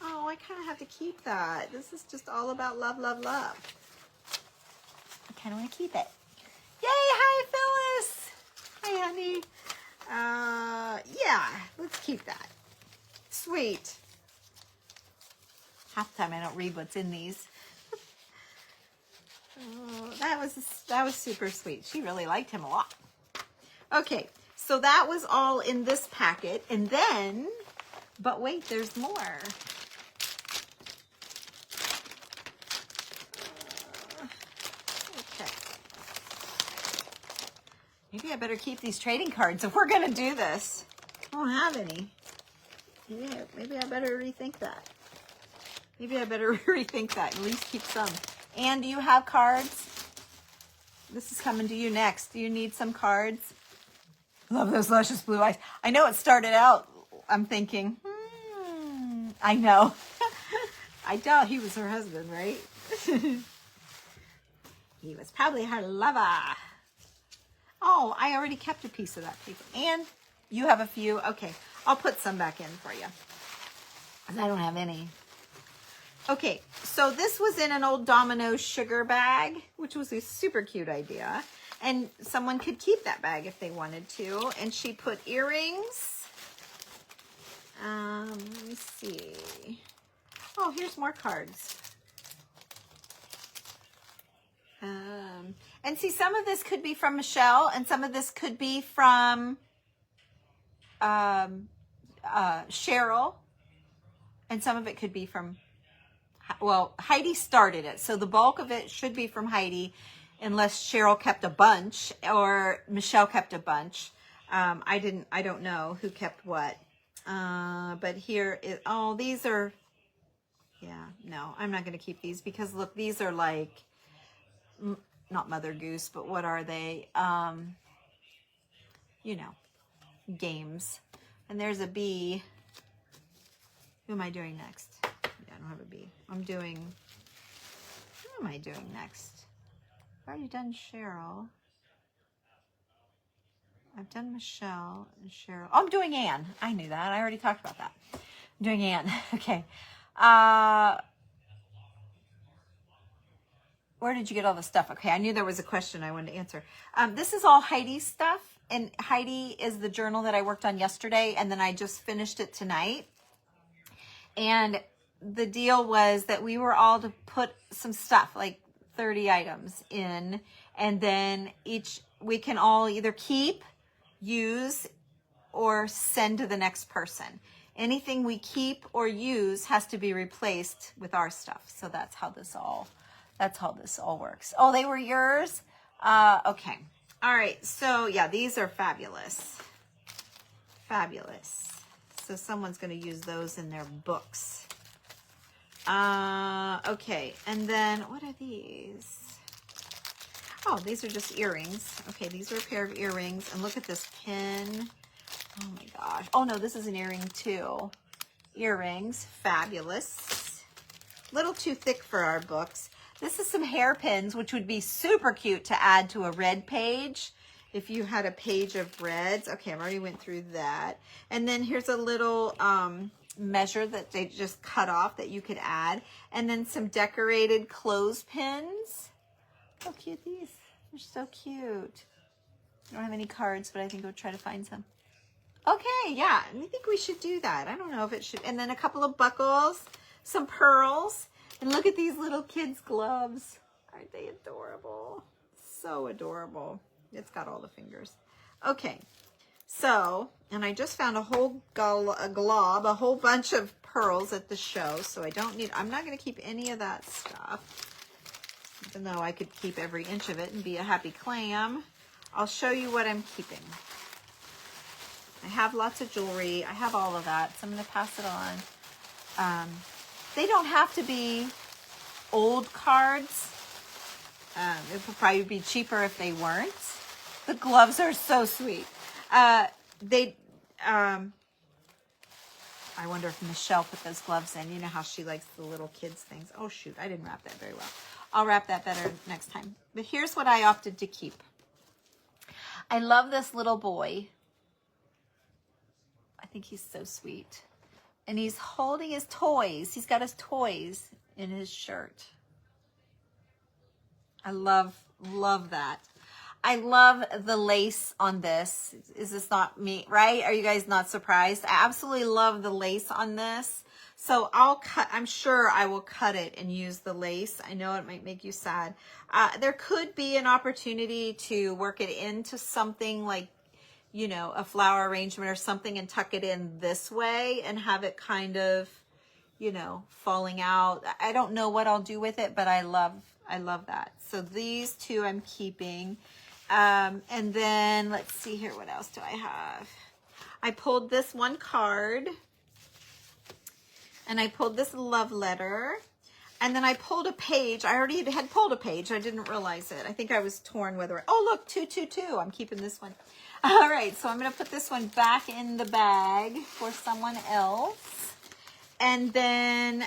Oh, I kind of have to keep that. This is just all about love, love, love. I kind of want to keep it. Yay! Hi, Phyllis. Hi, honey. Yeah, let's keep that. Sweet. Half the time I don't read what's in these. Oh, that was super sweet. She really liked him a lot. Okay, so that was all in this packet. And then, but wait, there's more. Okay. Maybe I better keep these trading cards if we're going to do this. I don't have any. Maybe I better rethink that. Maybe I better rethink that. At least keep some. And do you have cards? This is coming to you next. Do you need some cards? Love those luscious blue eyes. I know it started out, I'm thinking, I know. I doubt he was her husband, right? He was probably her lover. Oh, I already kept a piece of that paper. And you have a few. Okay, I'll put some back in for you. Because I don't have any. Okay, so this was in an old Domino's sugar bag, which was a super cute idea. And someone could keep that bag if they wanted to. And she put earrings. Let me see. Oh, here's more cards. And see, some of this could be from Michelle, and some of this could be from Cheryl, and some of it could be from, well, Heidi started it, so the bulk of it should be from Heidi, unless Cheryl kept a bunch or Michelle kept a bunch. I don't know who kept what. But here is, oh, these are, yeah, no, I'm not going to keep these because look, these are like, not Mother Goose, but what are they? You know, games. And there's a bee. Who am I doing next? Yeah, I don't have a bee. I'm doing, who am I doing next? I've already done Cheryl. I've done Michelle and Cheryl. Oh, I'm doing Anne. I knew that. I already talked about that. I'm doing Anne. Okay. Where did you get all the stuff? Okay, I knew there was a question I wanted to answer. This is all Heidi's stuff. And Heidi is the journal that I worked on yesterday. And then I just finished it tonight. And the deal was that we were all to put some stuff, like 30 items in. And then we can all either keep, use, or send to the next person. Anything we keep or use has to be replaced with our stuff. So that's how this all works. Oh, they were yours? Okay. All right. So yeah, these are fabulous. Fabulous. So someone's going to use those in their books. Okay. And then what are these? Oh, these are just earrings. Okay, these are a pair of earrings. And look at this pin. Oh my gosh. Oh no, this is an earring too. Earrings. Fabulous. Little too thick for our books. This is some hairpins, which would be super cute to add to a red page. If you had a page of reds. Okay, I've already went through that. And then here's a little measure that they just cut off that you could add. And then some decorated clothespins. How cute these. They're so cute. I don't have any cards, but I think I'll try to find some. Okay, yeah, I think we should do that. I don't know if it should. And then a couple of buckles, some pearls. And look at these little kids' gloves. Aren't they adorable? So adorable. It's got all the fingers. Okay, so, and I just found a whole glob, a whole bunch of pearls at the show. So I don't need, I'm not going to keep any of that stuff. Even though I could keep every inch of it and be a happy clam. I'll show you what I'm keeping. I have lots of jewelry. I have all of that, so I'm going to pass it on. They don't have to be old cards. It would probably be cheaper if they weren't. The gloves are so sweet. I wonder if Michelle put those gloves in. You know how she likes the little kids things. Oh shoot, I didn't wrap that very well. I'll wrap that better next time. But here's what I opted to keep. I love this little boy. I think he's so sweet. And he's holding his toys. He's got his toys in his shirt. I love that. I love the lace on this. Is this not me, right? Are you guys not surprised? I absolutely love the lace on this. So I'm sure I will cut it and use the lace. I know it might make you sad. There could be an opportunity to work it into something like, you know, a flower arrangement or something and tuck it in this way and have it kind of, you know, falling out. I don't know what I'll do with it, but I love that. So these two I'm keeping. And then let's see here. What else do I have? I pulled this one card and I pulled this love letter and then I pulled a page. I already had pulled a page. I didn't realize it. I think I was torn whether, oh look, 222. I'm keeping this one. All right. So I'm going to put this one back in the bag for someone else. And then,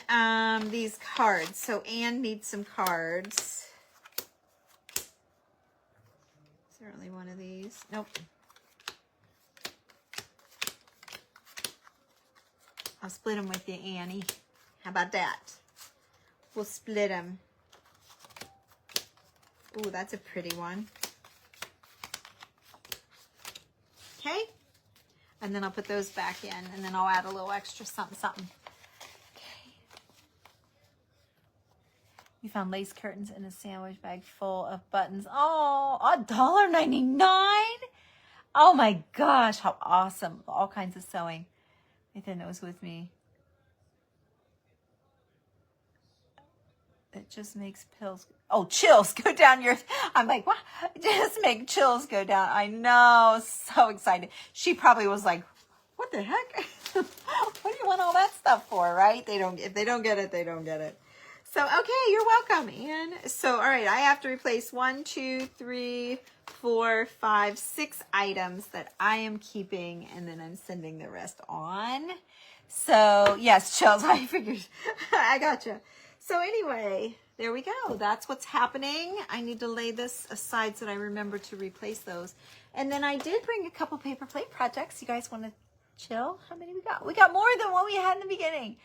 these cards. So Anne needs some cards. Certainly one of these. Nope. I'll split them with you, Annie. How about that? We'll split them. Ooh, that's a pretty one. Okay. And then I'll put those back in, and then I'll add a little extra something. Okay. We found lace curtains in a sandwich bag full of buttons. Oh, $1.99. Oh my gosh, how awesome. All kinds of sewing. Nathan was with me. It just makes chills go down your, I'm like, what? Just make chills go down. I know, so excited. She probably was like, what the heck? What do you want all that stuff for, right? If they don't get it, they don't get it. So, okay, you're welcome, Anne. So, all right, I have to replace 1, 2, 3, 4, 5, 6 items that I am keeping, and then I'm sending the rest on. So, yes, chills, I figured. I gotcha. So anyway, there we go. That's what's happening. I need to lay this aside so that I remember to replace those. And then I did bring a couple paper plate projects. You guys want to chill? How many we got? We got more than what we had in the beginning.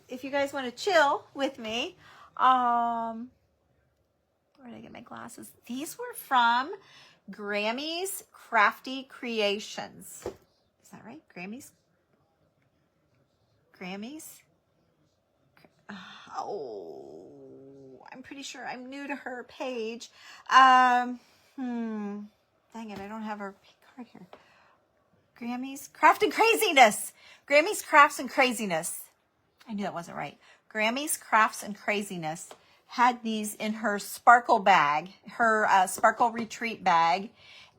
If you guys want to chill with me, where did I get my glasses? These were from Grammy's Crafty Creations. Is that right? Grammy's? Oh, I'm pretty sure I'm new to her page. Dang it, I don't have her card here. Grammy's Craft and Craziness. Grammy's Crafts and Craziness. I knew that wasn't right. Grammy's Crafts and Craziness had these in her sparkle bag, her sparkle retreat bag.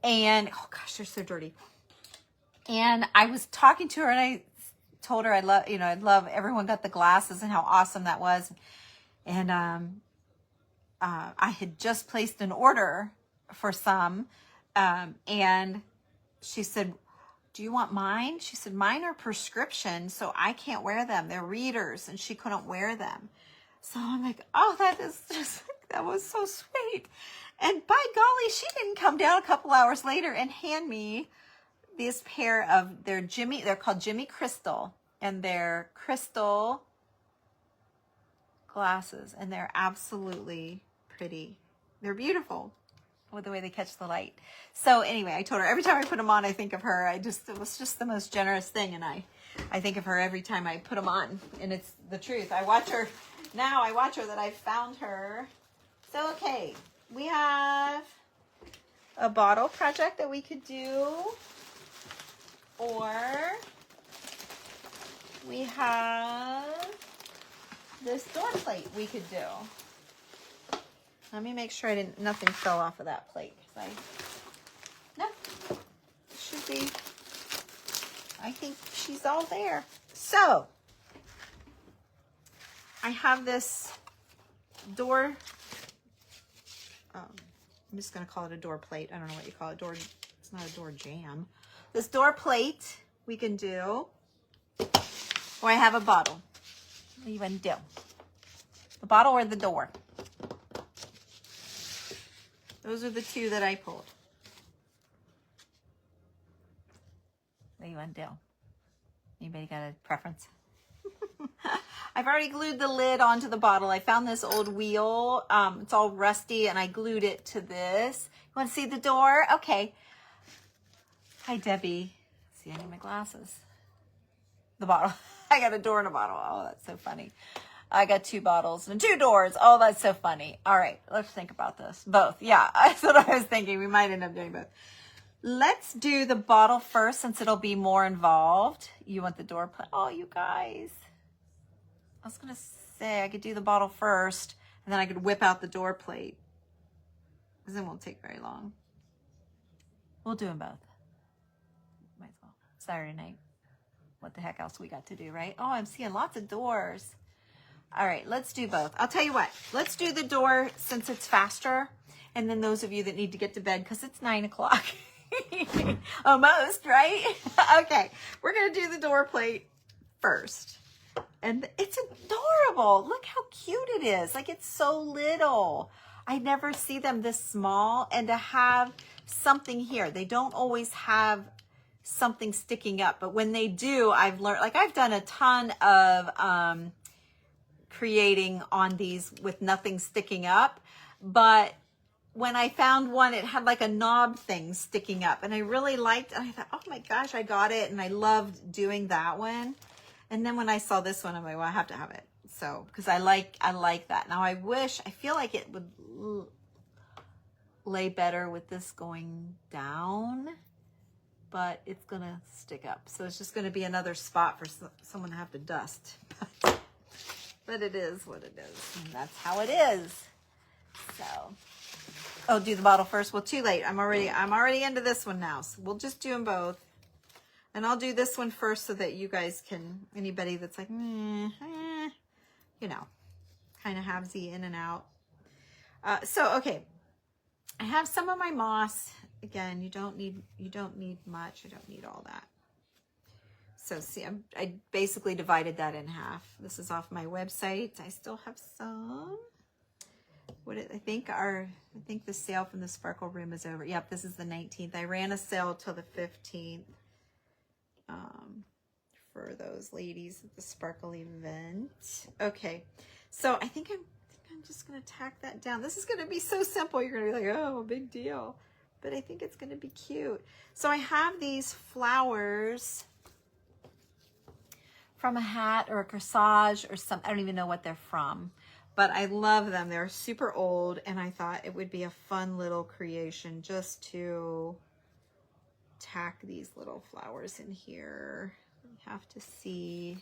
And, oh gosh, they're so dirty. And I was talking to her and I told her I'd love everyone got the glasses and how awesome that was. And I had just placed an order for some. And she said, do you want mine? She said, mine are prescription, so I can't wear them. They're readers, and she couldn't wear them. So I'm like, oh, that was so sweet. And by golly, she didn't come down a couple hours later and hand me this pair of they're called Jimmy Crystal, and they're crystal glasses, and they're absolutely pretty. They're beautiful with the way they catch the light. So anyway, I told her every time I put them on, I think of her. It was just the most generous thing, and I think of her every time I put them on, and it's the truth. I watch her that I found her. So okay, we have a bottle project that we could do, or we have this door plate we could do. Let me make sure nothing fell off of that plate. No, should be. I think she's all there. So I have this door. I'm just going to call it a door plate. I don't know what you call it. Door. It's not a door jamb. This door plate we can do. Or I have a bottle. What do you want to do? The bottle or the door? Those are the two that I pulled. What do you want to do? Anybody got a preference? I've already glued the lid onto the bottle. I found this old wheel. It's all rusty and I glued it to this. You want to see the door? Okay. Hi, Debbie. See, I need my glasses. The bottle. I got a door and a bottle. Oh, that's so funny. I got two bottles and two doors. Oh, that's so funny. All right, let's think about this. Both. Yeah, that's what I was thinking. We might end up doing both. Let's do the bottle first since it'll be more involved. You want the door plate? Oh, you guys. I was going to say I could do the bottle first and then I could whip out the door plate. Because it won't take very long. We'll do them both. Might as well. Saturday night. What the heck else we got to do, right? Oh, I'm seeing lots of doors. All right, let's do both. I'll tell you what. Let's do the door since it's faster. And then those of you that need to get to bed because it's 9 o'clock. Almost, right? Okay, we're going to do the door plate first. And it's adorable. Look how cute it is. Like, it's so little. I never see them this small. And to have something here. They don't always have something sticking up. But when they do, I've learned, like I've done a ton of creating on these with nothing sticking up. But when I found one, it had like a knob thing sticking up. And I really liked it. I thought, oh my gosh, I got it. And I loved doing that one. And then when I saw this one, I'm like, well, I have to have it. So, because I like that. Now I feel like it would lay better with this going down, but it's going to stick up. So it's just going to be another spot for someone to have to dust. But it is what it is. And that's how it is. So, oh, do the bottle first. Well, too late. I'm already into this one now. So we'll just do them both. And I'll do this one first so that you guys can, anybody that's like, you know, kind of halvesy in and out. So, okay. I have some of my moss. Again, you don't need much. I don't need all that. So see, I basically divided that in half. This is off my website. I still have some. I think the sale from the Sparkle Room is over. Yep, this is the 19th. I ran a sale till the 15th. For those ladies at the Sparkle event. Okay, so I think I'm just gonna tack that down. This is gonna be so simple. You're gonna be like, oh, big deal. But I think it's gonna be cute. So I have these flowers from a hat or a corsage or some, I don't even know what they're from, but I love them. They're super old and I thought it would be a fun little creation just to tack these little flowers in here. You have to see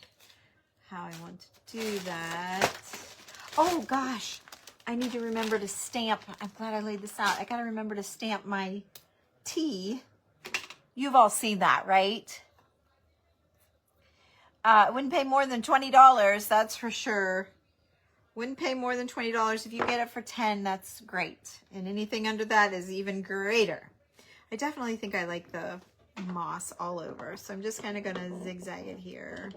how I want to do that. Oh gosh, I need to remember to stamp. I'm glad I laid this out. I gotta remember to stamp my tea. You've all seen that, right? Wouldn't pay more than $20, that's for sure. Wouldn't pay more than $20. If you get it for $10, that's great. And anything under that is even greater. I definitely think I like the moss all over. So I'm just kind of going to zigzag it here.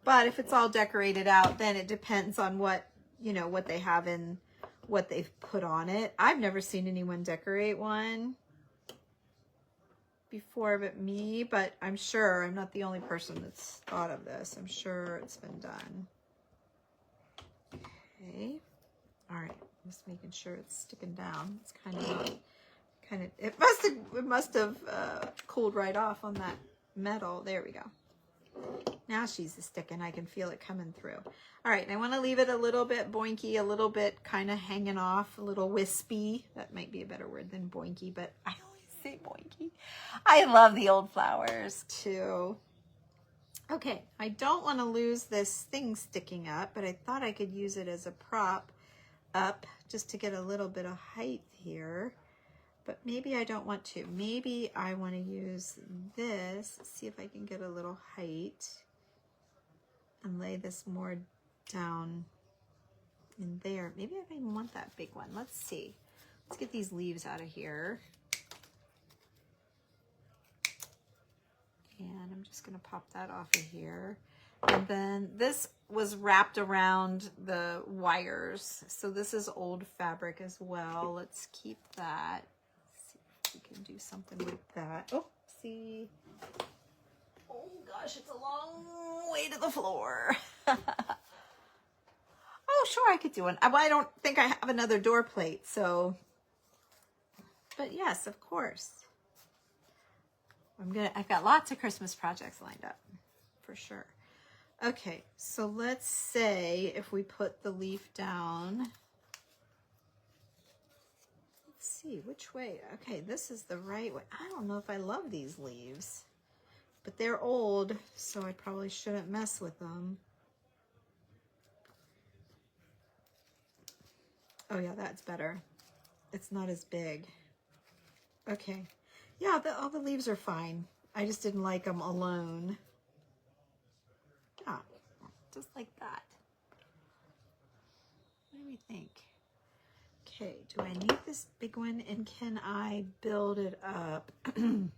But if it's all decorated out, then it depends on what, you know, what they have in, what they've put on it. I've never seen anyone decorate one before but me, but I'm sure I'm not the only person that's thought of this. I'm sure it's been done. Okay. All right. Just making sure it's sticking down. It's it must have cooled right off on that metal. There we go. Now she's sticking. I can feel it coming through. All right. And I want to leave it a little bit boinky, a little bit kind of hanging off, a little wispy. That might be a better word than boinky, but I always say boinky. I love the old flowers too. Okay. I don't want to lose this thing sticking up, but I thought I could use it as a prop up just to get a little bit of height here. but maybe I don't want to. Maybe I want to use this, see if I can get a little height and lay this more down in there. Maybe I don't even want that big one. Let's see. Let's get these leaves out of here. And I'm just going to pop that off of here. And then this was wrapped around the wires. So this is old fabric as well. Let's keep that. Let's see if we can do something with that. Oh, see. Oh gosh, it's a long way to the floor. Oh, sure, I could do one. I don't think I have another door plate, so. But yes, of course. I've got lots of Christmas projects lined up, for sure. Okay, so let's say if we put the leaf down. Let's see, which way? Okay, this is the right way. I don't know if I love these leaves, but they're old, so I probably shouldn't mess with them. Oh yeah, that's better. It's not as big. Okay. Yeah, all the leaves are fine. I just didn't like them alone. Yeah, just like that. What do we think? Okay, do I need this big one? And can I build it up? Let me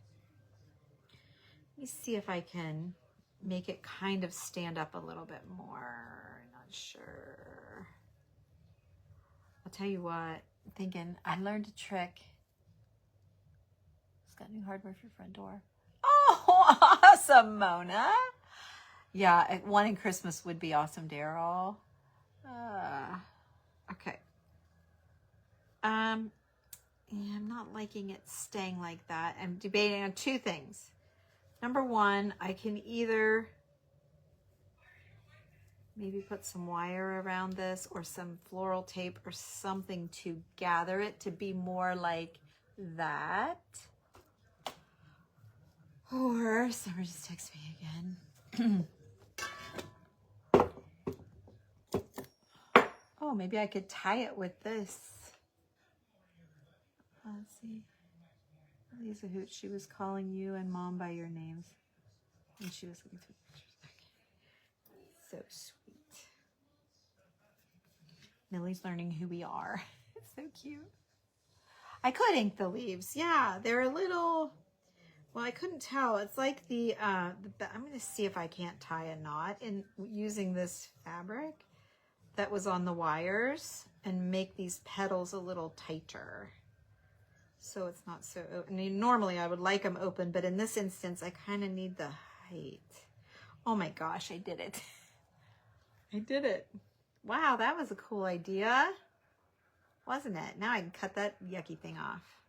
see if I can make it kind of stand up a little bit more. Not sure. I'll tell you what, I'm thinking I learned a trick. It's got new hardware for your front door. Oh, awesome, Mona. Yeah, one in Christmas would be awesome, Daryl. Okay. Yeah, I'm not liking it staying like that. I'm debating on two things. Number one, I can either maybe put some wire around this or some floral tape or something to gather it to be more like that. Or somebody just texted me again. Oh, maybe I could tie it with this. Let's see. Lisa Hoot, she was calling you and Mom by your names. And she was looking through the pictures. Okay. So sweet. Millie's learning who we are. It's so cute. I could ink the leaves. Yeah, they're a little... Well, I couldn't tell. It's like I'm going to see if I can't tie a knot in using this fabric that was on the wires and make these petals a little tighter. So it's not so open. I mean, normally I would like them open, but in this instance, I kind of need the height. Oh my gosh, I did it. I did it. Wow, that was a cool idea, wasn't it? Now I can cut that yucky thing off.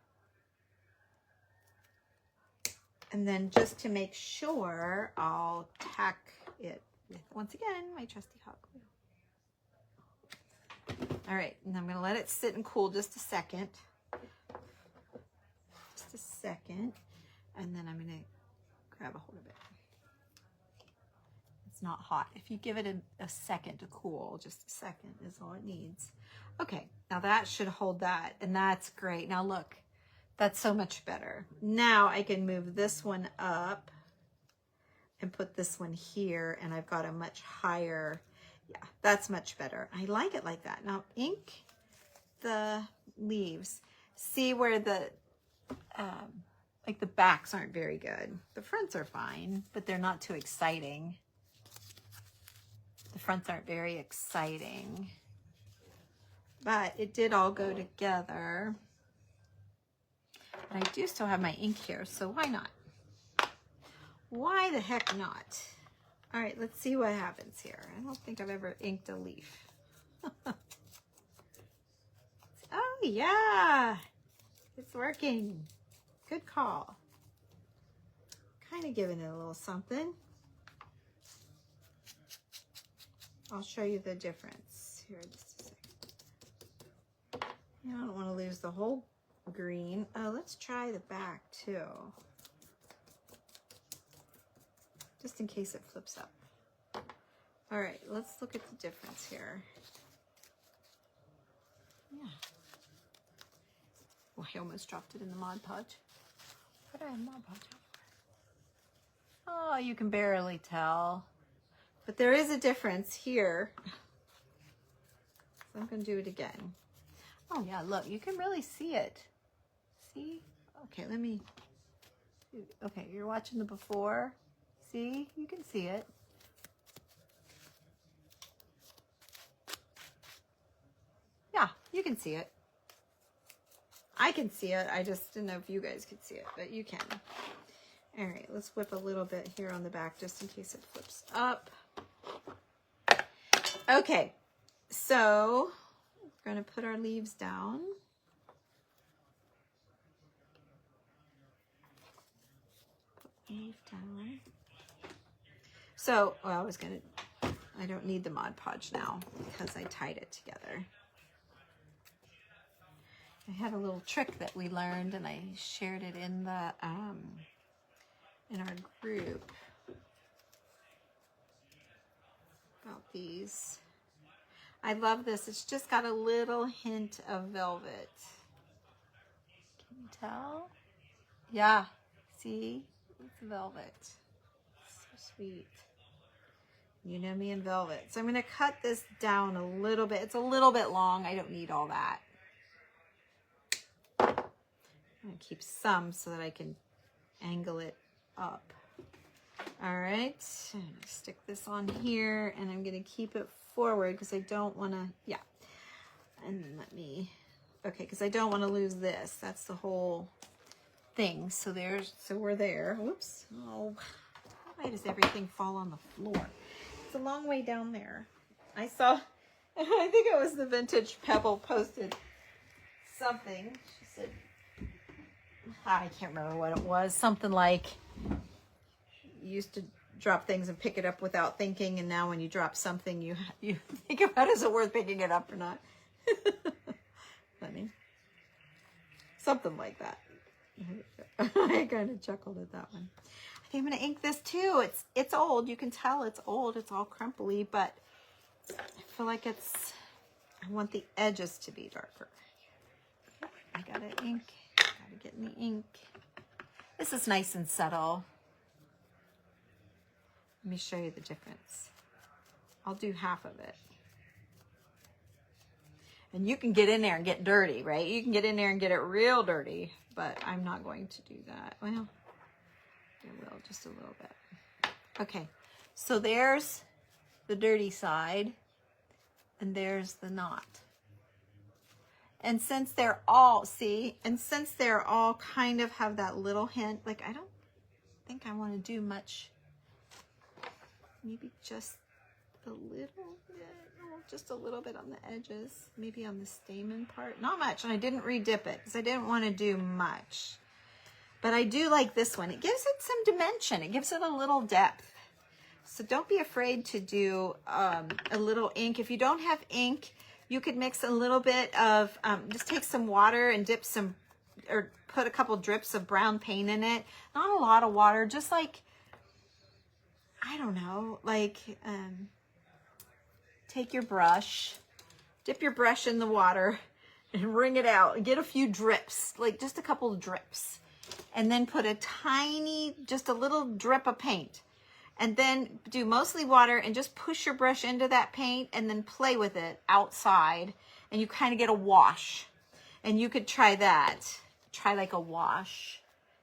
And then just to make sure, I'll tack it with, once again, my trusty hot glue. All right, and I'm gonna let it sit and cool just a second. Just a second. And then I'm gonna grab a hold of it. It's not hot. If you give it a second to cool, just a second is all it needs. Okay, now that should hold that, and that's great. Now look. That's so much better. Now I can move this one up and put this one here, and I've got a much higher, yeah, that's much better. I like it like that. Now ink the leaves. See where the, like the backs aren't very good. The fronts are fine, but they're not too exciting. The fronts aren't very exciting, but it did all go together. And I do still have my ink here, so why not? Why the heck not? All right, let's see what happens here. I don't think I've ever inked a leaf. Oh, yeah. It's working. Good call. Kind of giving it a little something. I'll show you the difference here in just a second. I don't want to lose the whole green. Oh, let's try the back too. Just in case it flips up. All right, let's look at the difference here. Yeah. Oh, I almost dropped it in the Mod Podge. What do I have Mod Podge out for? Oh, you can barely tell. But there is a difference here. So I'm going to do it again. Oh, yeah, look, you can really see it. See? Okay, let me... Okay, you're watching the before. See? You can see it. Yeah, you can see it. I can see it. I just didn't know if you guys could see it, but you can. All right, let's whip a little bit here on the back just in case it flips up. Okay, so we're going to put our leaves down. Put leaf down. So, well, I don't need the Mod Podge now because I tied it together. I had a little trick that we learned, and I shared it in the in our group about these. I love this. It's just got a little hint of velvet. Can you tell? Yeah. See? It's velvet. So sweet. You know me and velvet. So I'm going to cut this down a little bit. It's a little bit long. I don't need all that. I'm going to keep some so that I can angle it up. All right. I'm going to stick this on here, and I'm going to keep it forward because I don't want to, yeah. And then okay, because I don't want to lose this. That's the whole thing. So we're there. Whoops. Oh, why does everything fall on the floor? It's a long way down there. I saw, I think it was the Vintage Pebble posted something. She said, I can't remember what it was. Something like, you used to drop things and pick it up without thinking, and now when you drop something, you think about, is it worth picking it up or not? Funny. Something like that. I kind of chuckled at that one. I think I'm going to ink this too. It's old. You can tell it's old. It's all crumply, but I feel like I want the edges to be darker. I got to ink. Got to get in the ink. This is nice and subtle. Let me show you the difference. I'll do half of it. And you can get in there and get dirty, right? You can get in there and get it real dirty, but I'm not going to do that. Well, I will, just a little bit. Okay, so there's the dirty side, and there's the not. And since they're all, since they're all kind of have that little hint, like I don't think I want to do much. Maybe just a little bit, just a little bit on the edges, maybe on the stamen part. Not much, and I didn't redip it because I didn't want to do much. But I do like this one. It gives it some dimension. It gives it a little depth. So don't be afraid to do a little ink. If you don't have ink, you could mix a little bit of, just take some water and dip some, or put a couple drips of brown paint in it. Not a lot of water, just like, I don't know, like, take your brush, dip your brush in the water and wring it out and get a few drips, like just a couple of drips. And then put a tiny, just a little drip of paint. And then do mostly water and just push your brush into that paint and then play with it outside. And you kind of get a wash. And you could try that. Try like a wash.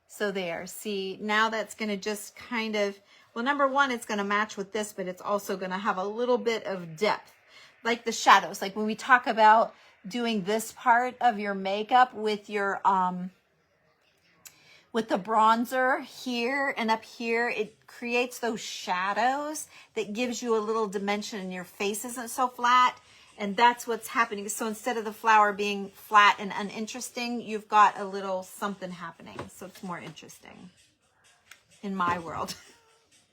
So there, see, now that's going to just kind of, well, number one, it's going to match with this, but it's also going to have a little bit of depth. Like the shadows, like when we talk about doing this part of your makeup with your, with the bronzer here and up here, it creates those shadows that gives you a little dimension, and your face isn't so flat. And that's what's happening. So instead of the flower being flat and uninteresting, you've got a little something happening. So it's more interesting in my world.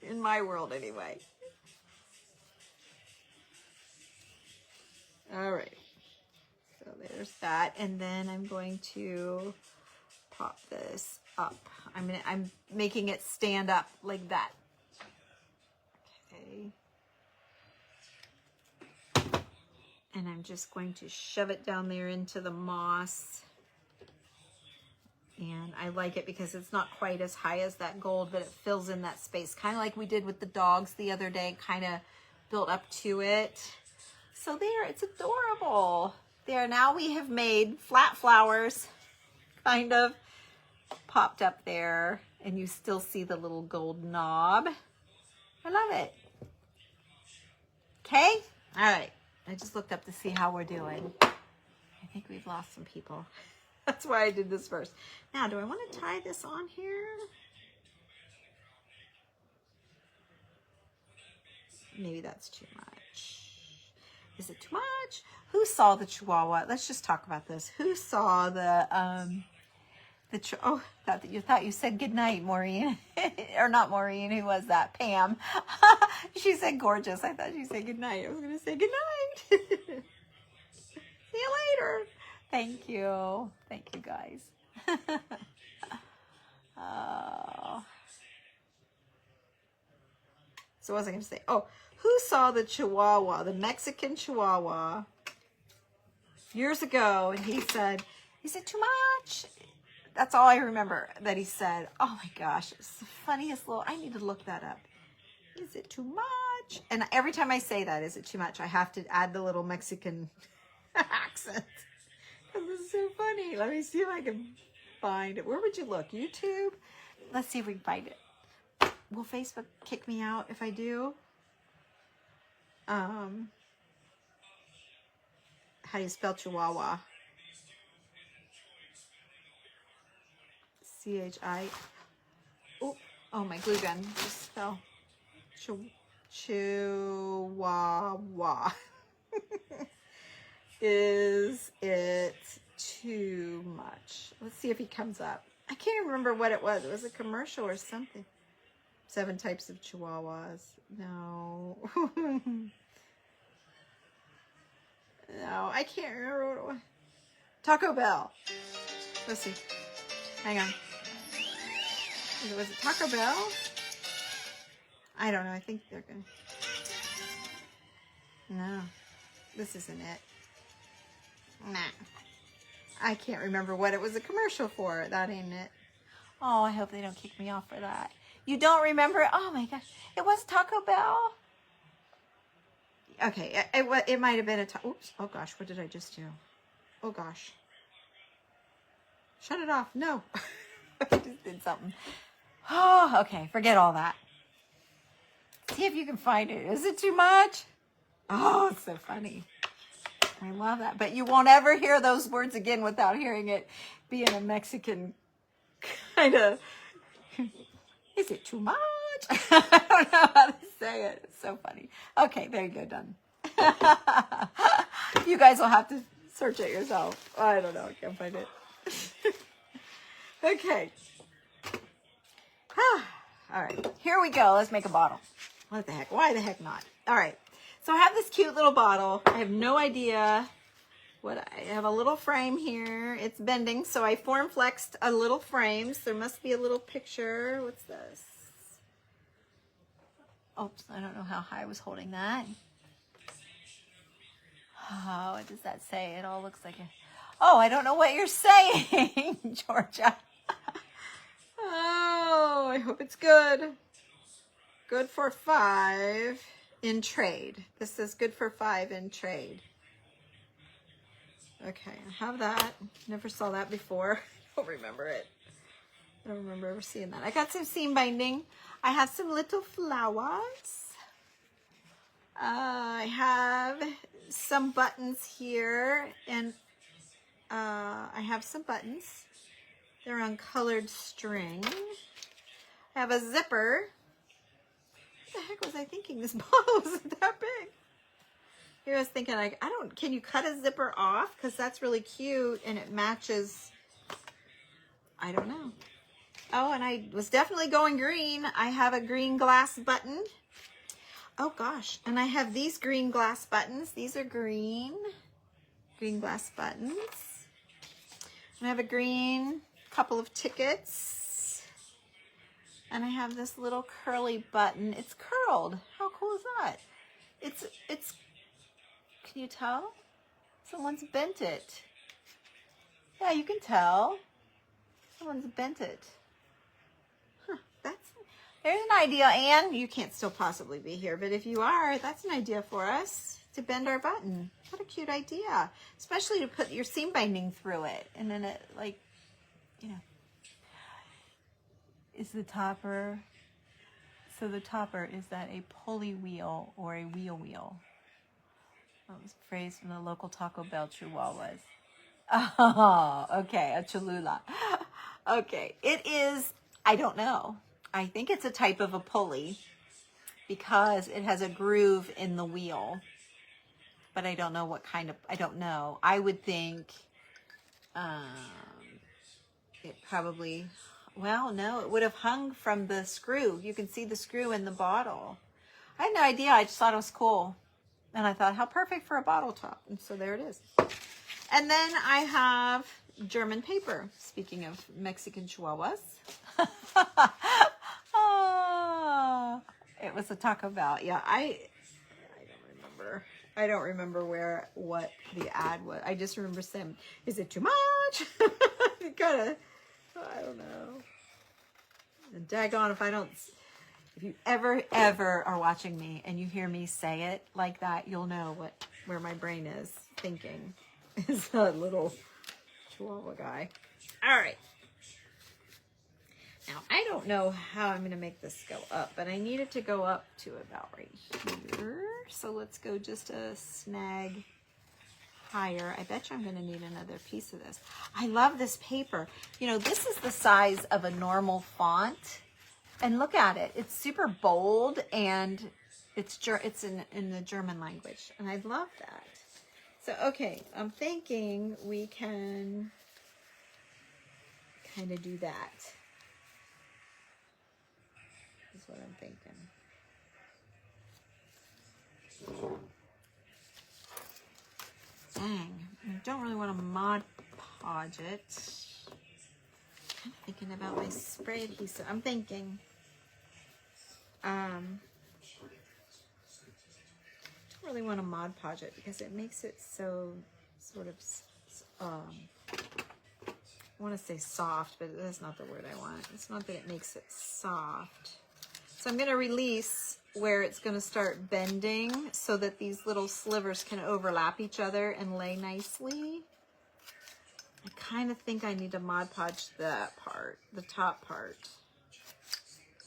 In my world, anyway. All right. So there's that. And then I'm going to pop this up. I'm making it stand up like that. Okay. And I'm just going to shove it down there into the moss. And I like it because it's not quite as high as that gold, but it fills in that space. Kind of like we did with the dogs the other day, kind of built up to it. So there, it's adorable. There, now we have made flat flowers, kind of popped up there, and you still see the little gold knob. I love it. Okay, all right. I just looked up to see how we're doing. I think we've lost some people. That's why I did this first. Now, do I want to tie this on here? Maybe that's too much. Is it too much? Who saw the Chihuahua? Let's just talk about this. Who saw the oh, you thought you said goodnight, Maureen. Or not Maureen, who was that? Pam. She said gorgeous. I thought she said goodnight. I was going to say goodnight. See you later. Thank you. Thank you, guys. Oh. So what was I going to say? Oh, who saw the Chihuahua, the Mexican Chihuahua, years ago? And he said, too much? That's all I remember that he said. Oh my gosh, it's the funniest little, I need to look that up. Is it too much? And every time I say that, is it too much? I have to add the little Mexican accent. This is so funny. Let me see if I can find it. Where would you look? YouTube? Let's see if we can find it. Will Facebook kick me out if I do? How do you spell Chihuahua? C-H-I. Oh, my glue gun just fell. Chihuahua. Is it too much? Let's see if he comes up. I can't even remember what it was. It was a commercial or something. 7 types of Chihuahuas. No. No, I can't remember what it was. Taco Bell. Let's see. Hang on. Was it Taco Bell? I don't know. I think they're going to... No. This isn't it. Nah. I can't remember what it was a commercial for. That ain't it. Oh, I hope they don't kick me off for that. You don't remember? Oh my gosh. It was Taco Bell? Okay. It might have been a... Oops. Oh gosh. What did I just do? Oh gosh. Shut it off. No. I just did something. Oh, okay. Forget all that. See if you can find it. Is it too much? Oh, it's so funny. I love that. But you won't ever hear those words again without hearing it being a Mexican kind of, is it too much? I don't know how to say it. It's so funny. Okay, there you go, done. You guys will have to search it yourself. I don't know. I can't find it. Okay. All right. Here we go. Let's make a bottle. What the heck? Why the heck not? All right. So I have this cute little bottle. I have no idea what I have. A little frame here. It's bending, so I form flexed a little frame. So there must be a little picture. What's this? Oops, I don't know how high I was holding that. Oh, what does that say? It all looks like a... Oh, I don't know what you're saying, Georgia. Oh, I hope it's good. Good for 5 in trade. This says good for 5 in trade. Okay, I have that. Never saw that before. I don't remember it. I don't remember ever seeing that. I got some seam binding. I have some little flowers. I have some buttons here, and I have some buttons. They're on colored string. I have a zipper. What the heck was I thinking? This bottle wasn't that big. Here I was thinking, like, can you cut a zipper off? Because that's really cute and it matches. I don't know. Oh, and I was definitely going green. I have a green glass button. Oh gosh. And I have these green glass buttons. These are green glass buttons. And I have a green couple of tickets. And I have this little curly button. It's curled. How cool is that? It's, can you tell? Someone's bent it. Yeah, you can tell. Someone's bent it. Huh, there's an idea, Anne. You can't still possibly be here, but if you are, that's an idea for us to bend our button. What a cute idea. Especially to put your seam binding through it. And then it, like, you know. Is the topper, so the topper, is that a pulley wheel or a wheel? That was a phrase from the local Taco Bell Chihuahuas. Oh, okay, a Cholula. Okay, it is, I don't know. I think it's a type of a pulley because it has a groove in the wheel. But I don't know what kind of, I don't know. I would think it probably, well, no, it would have hung from the screw. You can see the screw in the bottle. I had no idea. I just thought it was cool. And I thought, how perfect for a bottle top. And so there it is. And then I have German paper. Speaking of Mexican Chihuahuas. Oh, it was a Taco Bell. Yeah, I don't remember. I don't remember what the ad was. I just remember saying, is it too much? Kind of, I don't know. And daggone if you ever are watching me and you hear me say it like that, you'll know where my brain is thinking. Is that little Chihuahua guy. All right. Now, I don't know how I'm going to make this go up, but I need it to go up to about right here. So let's go just a snag higher. I bet you I'm going to need another piece of this. I love this paper. You know, this is the size of a normal font. And look at it. It's super bold and it's in the German language. And I love that. So, okay, I'm thinking we can kind of do that. Is what I'm thinking. Dang, I don't really want to Mod Podge it. I'm thinking about my spray adhesive. I'm thinking, don't really want to Mod Podge it because it makes it so sort of, I want to say soft, but that's not the word I want. It's not that it makes it soft. So I'm going to release where it's going to start bending so that these little slivers can overlap each other and lay nicely. I kind of think I need to Mod Podge that part, the top part.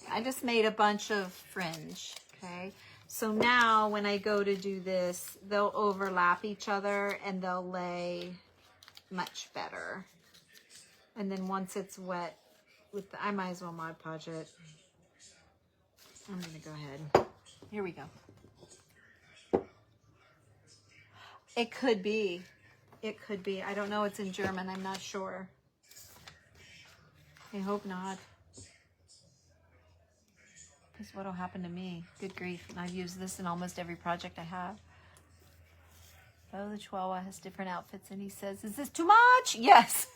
I just made a bunch of fringe, okay? So now when I go to do this, they'll overlap each other and they'll lay much better. And then once it's wet, I might as well Mod Podge it. I'm going to go ahead. Here we go. It could be. It could be. I don't know. It's in German. I'm not sure. I hope not. Because what will happen to me? Good grief. And I've used this in almost every project I have. Bo the Chihuahua has different outfits and he says, is this too much? Yes.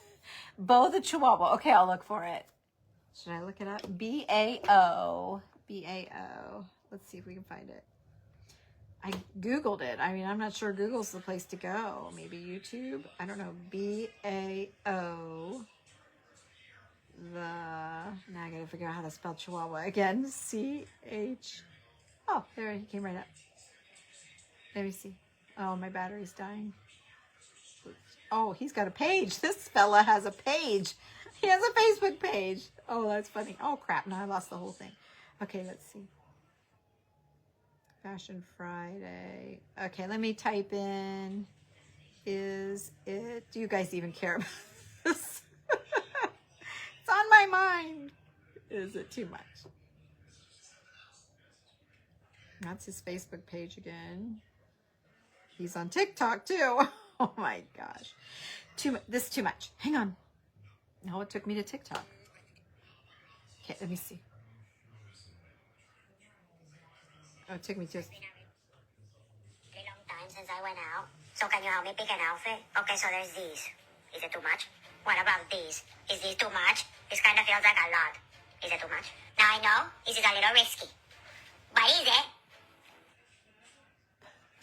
Bo the Chihuahua. Okay, I'll look for it. Should I look it up? B-A-O. B-A-O. Let's see if we can find it. I Googled it. I mean, I'm not sure Google's the place to go. Maybe YouTube. I don't know. B-A-O. Now I gotta figure out how to spell Chihuahua again. C-H. Oh, there he came right up. Let me see. Oh, my battery's dying. Oh, he's got a page. This fella has a page. He has a Facebook page. Oh, that's funny. Oh, crap. Now I lost the whole thing. Okay, let's see. Fashion Friday. Okay, let me type in, is it, do you guys even care about this? It's on my mind. Is it too much? That's his Facebook page again. He's on TikTok too. Oh my gosh. This is too much. Hang on. No, it took me to TikTok. Okay, let me see. Oh, it took me to... It's been a really long time since I went out. So can you help me pick an outfit? Okay, so there's these. Is it too much? What about these? Is this too much? This kind of feels like a lot. Is it too much? Now I know this is a little risky. But is it?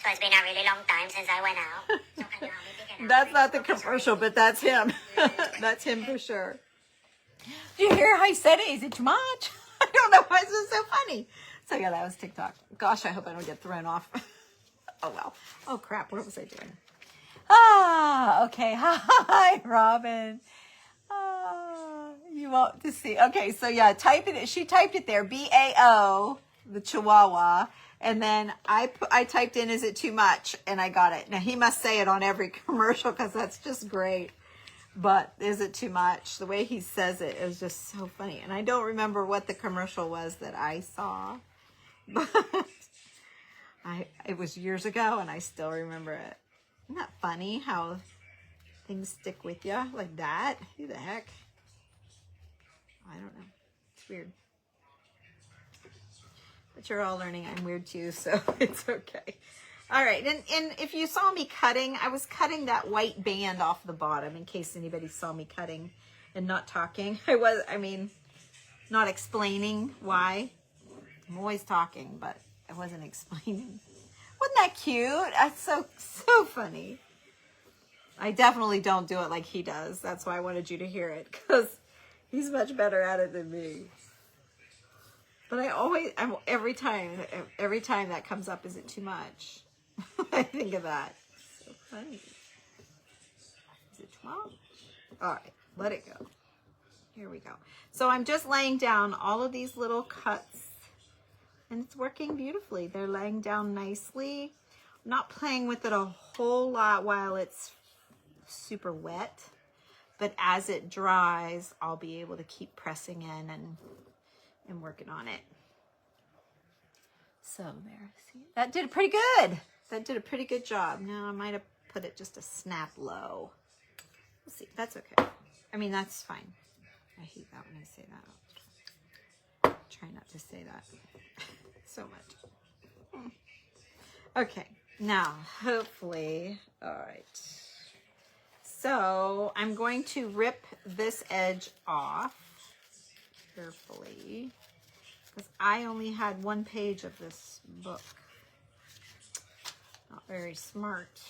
So it's been a really long time since I went out. So can you help me pick an outfit? That's not the commercial, but that's him. That's him for sure. Do you hear how I said it? Is it too much? I don't know why this is so funny. So yeah, that was TikTok. Gosh, I hope I don't get thrown off. Oh well. Oh crap, what was I doing? Ah, okay. Hi, Robin. You want to see? Okay, so yeah, type it. She typed it there. BAO, the Chihuahua, and then I typed in, "Is it too much?" and I got it. Now he must say it on every commercial because that's just great. But is it too much? The way he says it is just so funny, and I don't remember what the commercial was that I saw, but it was years ago, and I still remember it. Isn't that funny how things stick with you like that? Who the heck? I don't know. It's weird. But you're all learning I'm weird too, so it's okay. All right, and if you saw me cutting, I was cutting that white band off the bottom in case anybody saw me cutting and not talking. Not explaining why. I'm always talking, but I wasn't explaining. Wasn't that cute? That's so funny. I definitely don't do it like he does. That's why I wanted you to hear it, because he's much better at it than me. But every time that comes up, is it too much? I think of that. So funny. Is it too much? All right, let it go. Here we go. So I'm just laying down all of these little cuts, and it's working beautifully. They're laying down nicely. I'm not playing with it a whole lot while it's super wet, but as it dries, I'll be able to keep pressing in and working on it. So there, see, that did pretty good. That did a pretty good job. Now I might have put it just a snap low. We'll see. That's okay. I mean, that's fine. I hate that when I say that. Try not to say that so much. Okay, now hopefully, all right. So I'm going to rip this edge off carefully because I only had 1 page of this book. Not very smart.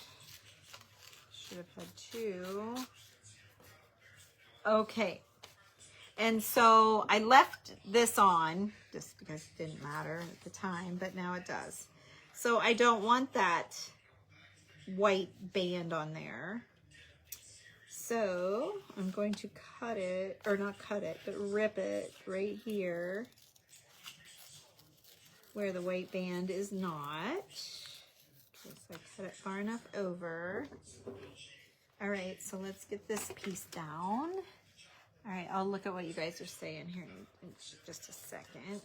Should have had 2. Okay. And so I left this on just because it didn't matter at the time, but now it does. So I don't want that white band on there. So I'm going to cut it, or not cut it, but rip it right here where the white band is not. Okay, so I cut it far enough over. All right, so let's get this piece down. All right, I'll look at what you guys are saying here in just a second.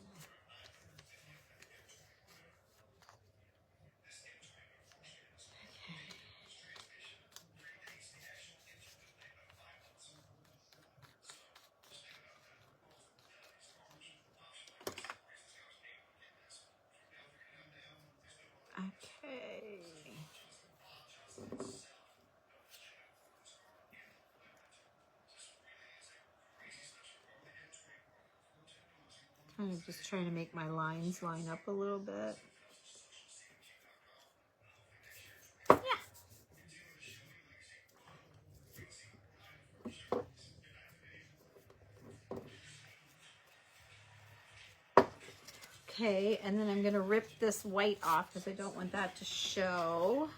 Okay. Kind of just trying to make my lines line up a little bit. Yeah. Okay, and then I'm going to rip this white off because I don't want that to show.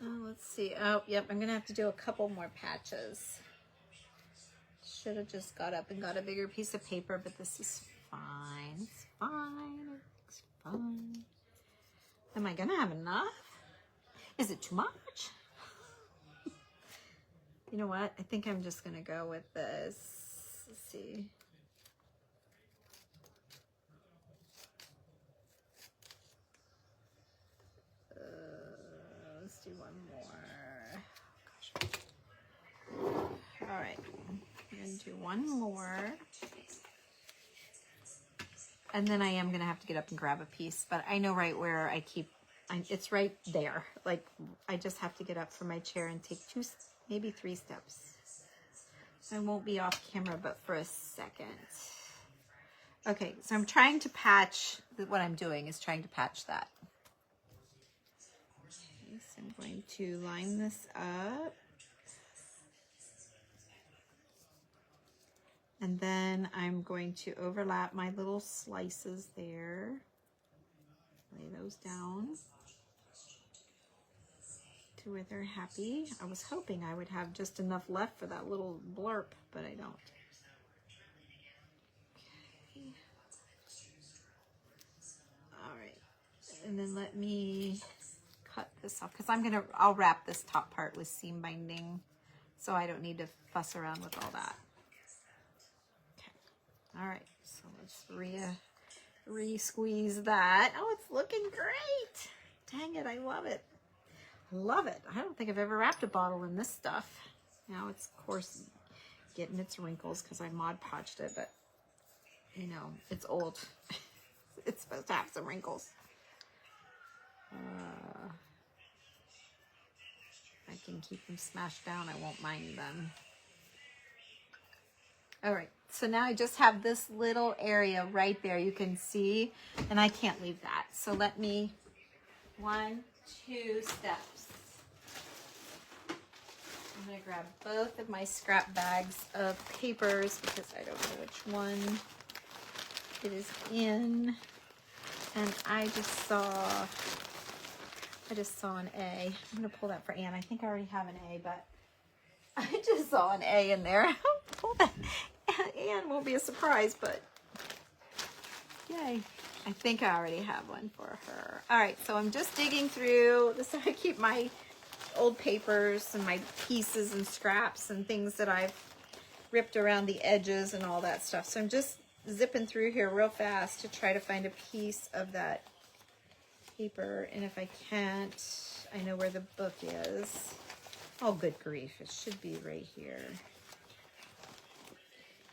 Oh, let's see. Oh, yep, I'm going to have to do a couple more patches. Should have just got up and got a bigger piece of paper, but this is fine. It's fine. It's fine. Am I going to have enough? Is it too much? You know what? I think I'm just going to go with this. Let's see. Let's do one more. Oh, gosh. All right. I'm going to do one more. And then I am going to have to get up and grab a piece, but I know right where I keep, it's right there. Like, I just have to get up from my chair and take 2, maybe 3 steps. I won't be off camera, but for a second. Okay, so I'm trying to patch, what I'm doing is trying to patch that. Okay, so I'm going to line this up. And then I'm going to overlap my little slices there. Lay those down to where they're happy. I was hoping I would have just enough left for that little blurb, but I don't. Okay. All right. And then let me cut this off because I'll wrap this top part with seam binding so I don't need to fuss around with all that. Okay. All right. So let's re-squeeze that. Oh, it's looking great. Dang it. I love it. I love it. I don't think I've ever wrapped a bottle in this stuff. Now it's, of course, getting its wrinkles because I Mod Podged it, but, you know, it's old. It's supposed to have some wrinkles. I can keep them smashed down. I won't mind them. All right. So now I just have this little area right there. You can see, and I can't leave that. So let me, 1, 2 steps. I'm going to grab both of my scrap bags of papers because I don't know which one it is in. And I just saw an A. I'm going to pull that for Anne. I think I already have an A, but I just saw an A in there. Pull that. Anne won't be a surprise, but yay. I think I already have one for her. All right, so I'm just digging through. This is how I keep my old papers and my pieces and scraps and things that I've ripped around the edges and all that stuff. So I'm just zipping through here real fast to try to find a piece of that paper. And if I can't, I know where the book is. Oh, good grief. It should be right here.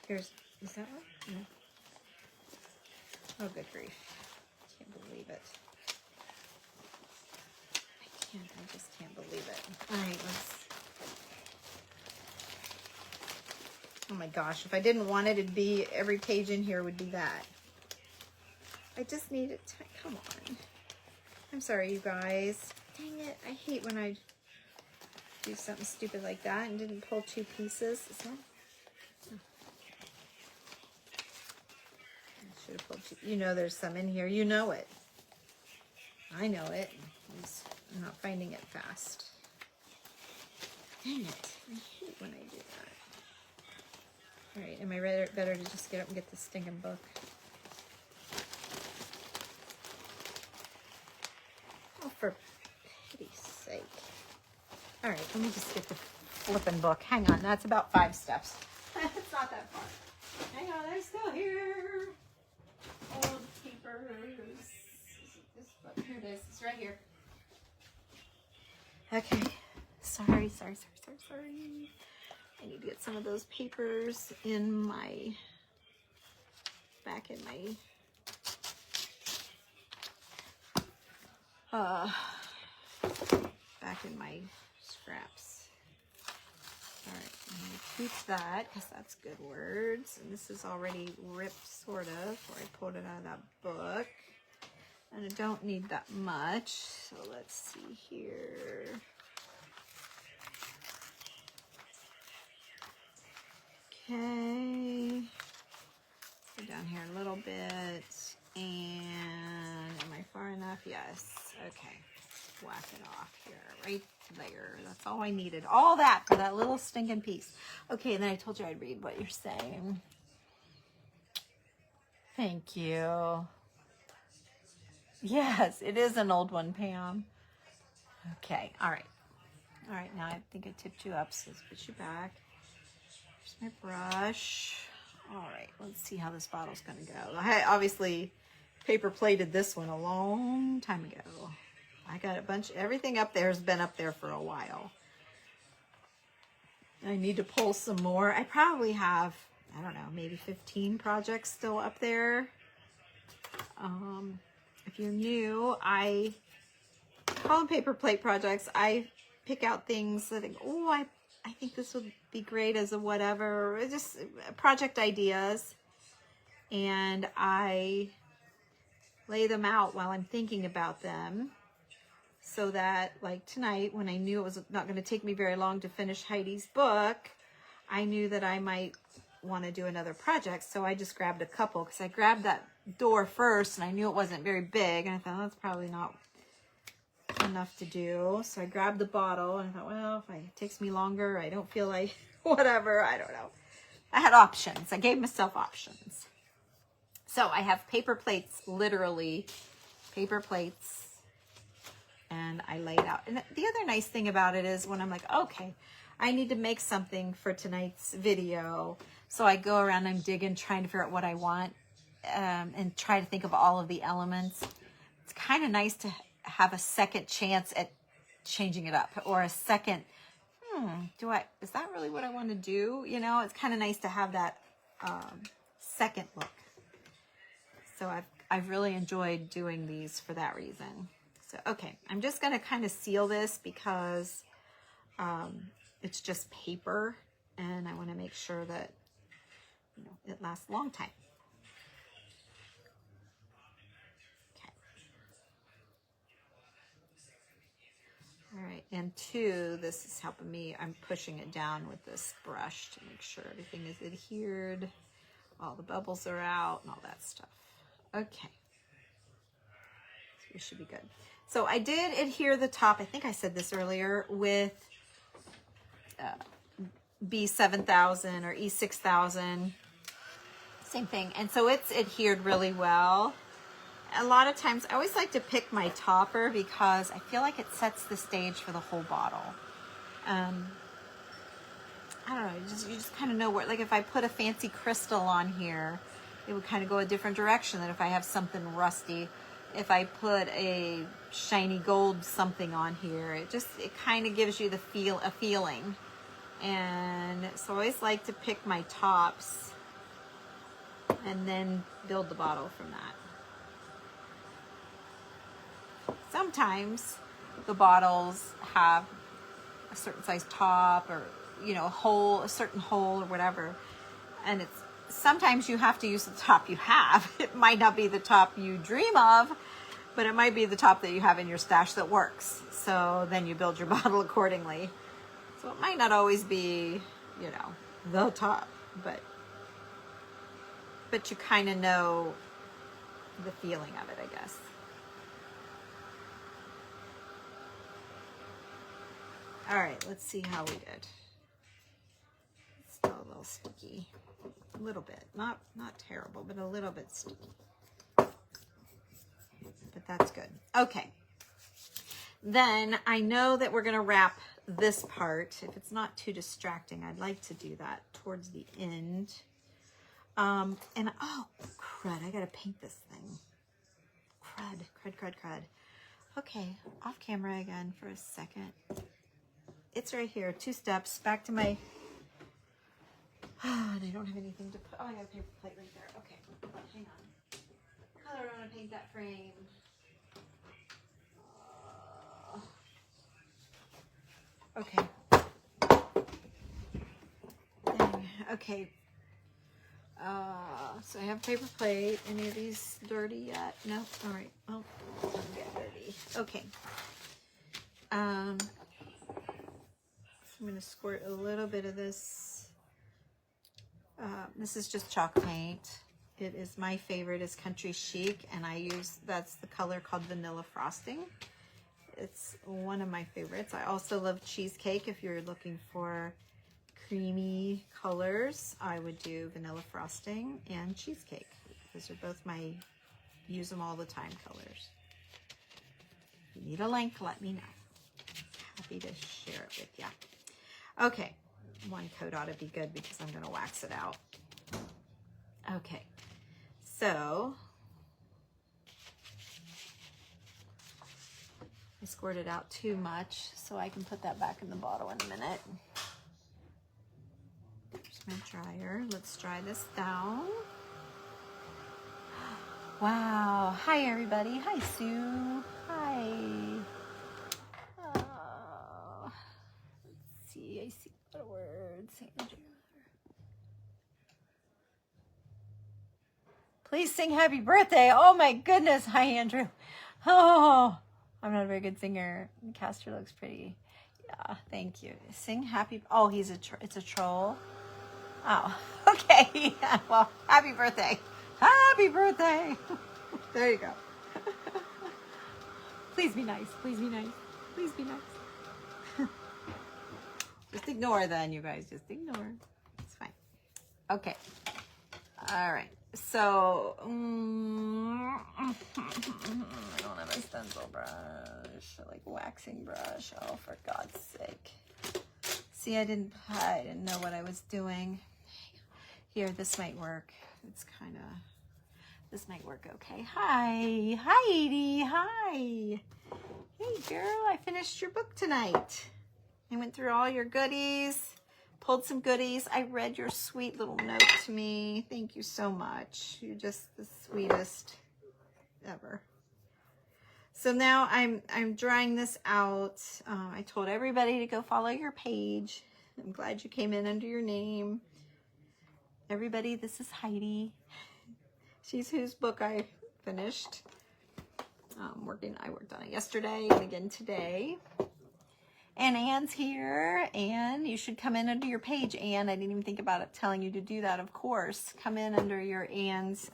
Is that one? No. Oh, good grief. Can't believe it. I just can't believe it. All right, oh my gosh, if I didn't want it, it'd be, every page in here would be that. I just need it to, come on. I'm sorry, you guys. Dang it, I hate when I do something stupid like that and didn't pull 2 pieces. Is that? Oh. I should have pulled 2. You know there's some in here. You know it. I know it. I'm not finding it fast. Dang it. I hate when I do that. Alright, am I better to just get up and get this stinking book? Oh, for pity's sake. Alright, let me just get the flippin' book. Hang on, that's about 5 steps. It's not that far. Hang on, I'm still here. Old papers. This book, here it is. It's right here. Okay, sorry. I need to get some of those papers in my, back in my, scraps. All right, I'm gonna keep that because that's good words. And this is already ripped, sort of, where I pulled it out of that book. And I don't need that much, so let's see here. Okay, go down here a little bit, and am I far enough? Yes, okay, whack it off here, right there. That's all I needed, all that for that little stinking piece. Okay, and then I told you I'd read what you're saying. Thank you. Yes, it is an old one, Pam. Okay, all right. All right, now I think I tipped you up, so let's put you back. Here's my brush. All right, let's see how this bottle's gonna go. I obviously paper plated this one a long time ago. I got a bunch, everything up there has been up there for a while. I need to pull some more. I probably have, I don't know, maybe 15 projects still up there. If you're new, I call them paper plate projects. I pick out things that, oh, I think this would be great as a whatever, just project ideas. And I lay them out while I'm thinking about them so that, like tonight, when I knew it was not going to take me very long to finish Heidi's book, I knew that I might want to do another project. So I just grabbed a couple because I grabbed that door first and I knew it wasn't very big. And I thought, that's probably not enough to do. So I grabbed the bottle and I thought, well, if it takes me longer, I don't feel like whatever, I don't know. I had options. I gave myself options. So I have paper plates, literally paper plates, and I lay it out. And the other nice thing about it is when I'm like, okay, I need to make something for tonight's video. So I go around, I'm digging, trying to figure out what I want, and try to think of all of the elements. It's kind of nice to have a second chance at changing it up, or a second, is that really what I want to do? You know, it's kind of nice to have that second look. So I've really enjoyed doing these for that reason. So, okay, I'm just going to kind of seal this because it's just paper and I want to make sure that, you know, it lasts a long time. Okay. All right, and two, this is helping me. I'm pushing it down with this brush to make sure everything is adhered, all the bubbles are out and all that stuff. Okay, so we should be good. So I did adhere the top, I think I said this earlier, with B7000 or E6000, same thing. And so it's adhered really well. A lot of times, I always like to pick my topper because I feel like it sets the stage for the whole bottle. I don't know, you just kind of know where, like if I put a fancy crystal on here, it would kind of go a different direction than if I have something rusty. If I put a shiny gold something on here, it kind of gives you a feeling. And so I always like to pick my tops and then build the bottle from that. Sometimes the bottles have a certain size top, or, you know, a certain hole or whatever. And sometimes you have to use the top you have. It might not be the top you dream of, but it might be the top that you have in your stash that works. So then you build your bottle accordingly. So it might not always be, you know, the top, but you kind of know the feeling of it, I guess. All right, let's see how we did. It's still a little sticky. A little bit, not terrible, but a little bit sticky. But that's good. Okay. Then I know that we're going to wrap this part. If it's not too distracting, I'd like to do that towards the end. And oh, crud, I got to paint this thing. Crud. Okay, off camera again for a second. It's right here, 2 steps, back to my, and I don't have anything to put, I got a paper plate right there. Okay, hang on. Color on to paint that frame. Okay. Dang. Okay. So I have paper plate. Any of these dirty yet? No? All right. Oh, don't get dirty. Okay. I'm going to squirt a little bit of this. This is just chalk paint. It is my favorite is Country Chic, and that's the color called Vanilla Frosting. It's one of my favorites. I also love Cheesecake. If you're looking for creamy colors, I would do Vanilla Frosting and Cheesecake. Those are both my use them all the time colors. If you need a link, let me know. Happy to share it with you. Okay, one coat ought to be good because I'm going to wax it out. Okay, so I squirted out too much, so I can put that back in the bottle in a minute. There's my dryer. Let's dry this down. Wow. Hi, everybody. Hi, Sue. Hi. Oh. Let's see. I see a lot of words. Please sing happy birthday. Oh, my goodness. Hi, Andrew. Oh, I'm not a very good singer. Castor looks pretty. Yeah, thank you. Sing happy. Oh, it's a troll. Oh, okay. Well, happy birthday. Happy birthday. There you go. Please be nice. Please be nice. Please be nice. Just ignore then, you guys. Just ignore. It's fine. Okay. All right. So, I don't have a stencil brush, like waxing brush. Oh, for God's sake. See, I didn't know what I was doing. Here, this might work. It's kind of, this might work okay. Hi, Heidi, hi. Hey girl, I finished your book tonight. I went through all your goodies, pulled some goodies. I read your sweet little note to me. Thank you so much. You're just the sweetest ever. So now I'm drying this out. I told everybody to go follow your page. I'm glad you came in under your name. Everybody, this is Heidi. She's whose book I finished. I worked on it yesterday and again today. And Anne's here, and you should come in under your page, Anne. I didn't even think about it telling you to do that, of course. Come in under your Anne's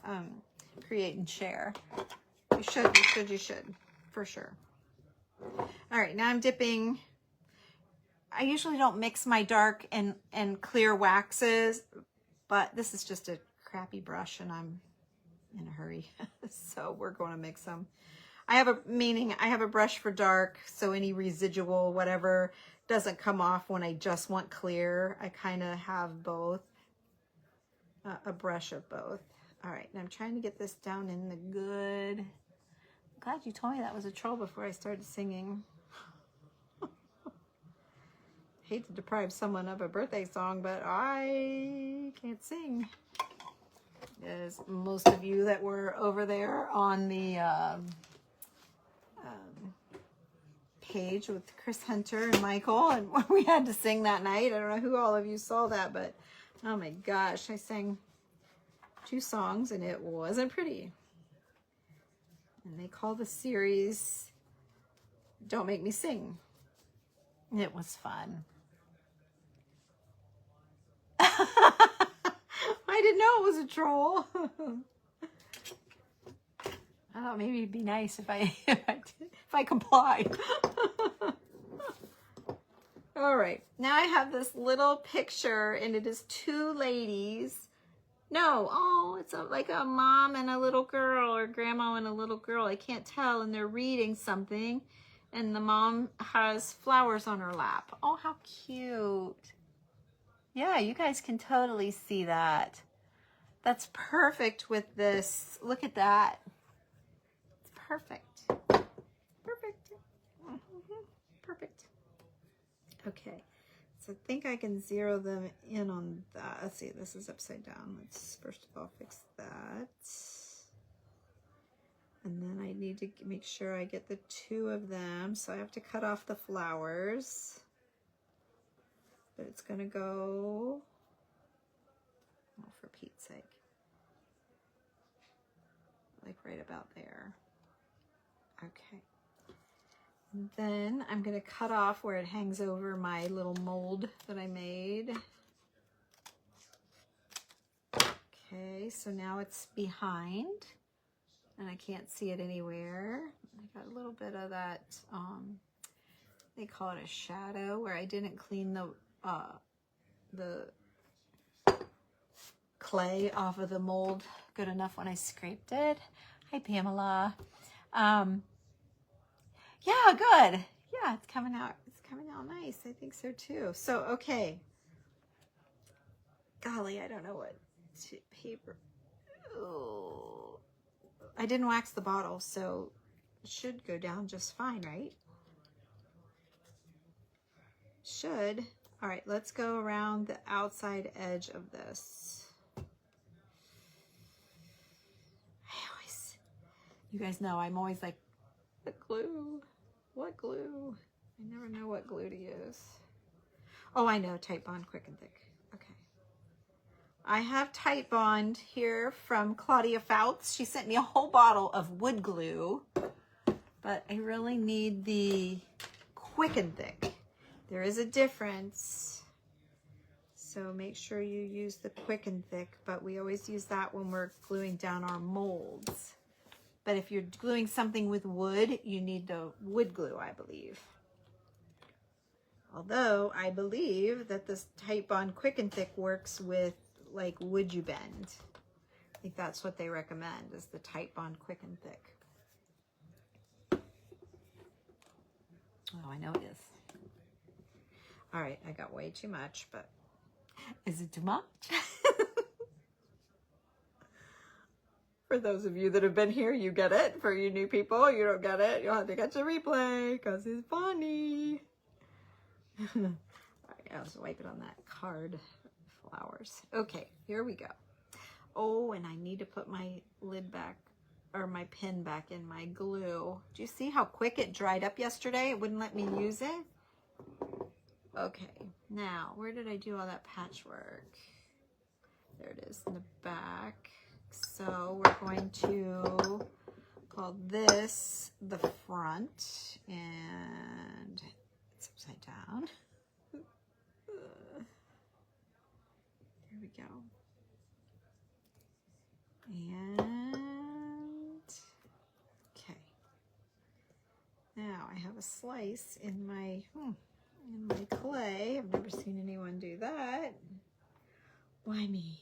create and share. You should, for sure. All right, now I'm dipping. I usually don't mix my dark and clear waxes, but this is just a crappy brush, and I'm in a hurry. So we're going to mix them. I have a brush for dark, so any residual, whatever, doesn't come off when I just want clear. I kind of have both, a brush of both. All right, and I'm trying to get this down in the good. I'm glad you told me that was a troll before I started singing. Hate to deprive someone of a birthday song, but I can't sing. As most of you that were over there on the page with Chris Hunter and Michael, and we had to sing that night. I don't know who all of you saw that, but oh my gosh, I sang 2 songs and it wasn't pretty. And they call the series Don't Make Me Sing. It was fun. I didn't know it was a troll. I thought maybe it'd be nice if I complied. All right, now I have this little picture, and it is 2 ladies. No, oh, it's like a mom and a little girl, or grandma and a little girl. I can't tell, and they're reading something, and the mom has flowers on her lap. Oh, how cute. Yeah, you guys can totally see that. That's perfect with this. Look at that. It's perfect. Perfect. Perfect. Okay. So I think I can zero them in on that. Let's see, this is upside down. Let's first of all fix that. And then I need to make sure I get the 2 of them. So I have to cut off the flowers. But it's going to go, oh, for Pete's sake, like right about there. Okay. And then I'm going to cut off where it hangs over my little mold that I made. Okay, so now it's behind, and I can't see it anywhere. I got a little bit of that, they call it a shadow, where I didn't clean the clay off of the mold good enough when I scraped it. Hi, Pamela. Yeah, good. Yeah, it's coming out. It's coming out nice. I think so too. So, okay. Golly, I don't know what paper. Oh, I didn't wax the bottle, so it should go down just fine, right? Should. All right, let's go around the outside edge of this. You guys know I'm always like, the glue. What glue? I never know what glue to use. Oh, I know, Type Bond Quick and Thick. Okay. I have Type Bond here from Claudia Fouts. She sent me a whole bottle of wood glue, but I really need the Quick and Thick. There is a difference. So make sure you use the Quick and Thick, but we always use that when we're gluing down our molds. But if you're gluing something with wood, you need the wood glue, I believe. Although I believe that this Type Bond Quick and Thick works with like Would You Bend. I think that's what they recommend, is the Type Bond Quick and Thick. Oh, I know it is. All right, I got way too much, but is it too much? For those of you that have been here, you get it. For you new people, you don't get it. You'll have to catch a replay because it's funny. All right, I'll just wipe it on that card. Flowers. Okay, here we go. Oh, and I need to put my lid back, or my pin back in my glue. Do you see how quick it dried up yesterday? It wouldn't let me use it. Okay, now where did I do all that patchwork? There it is in the back. So we're going to call this the front, and it's upside down. There we go. And okay. Now I have a slice in my clay. I've never seen anyone do that. Why me?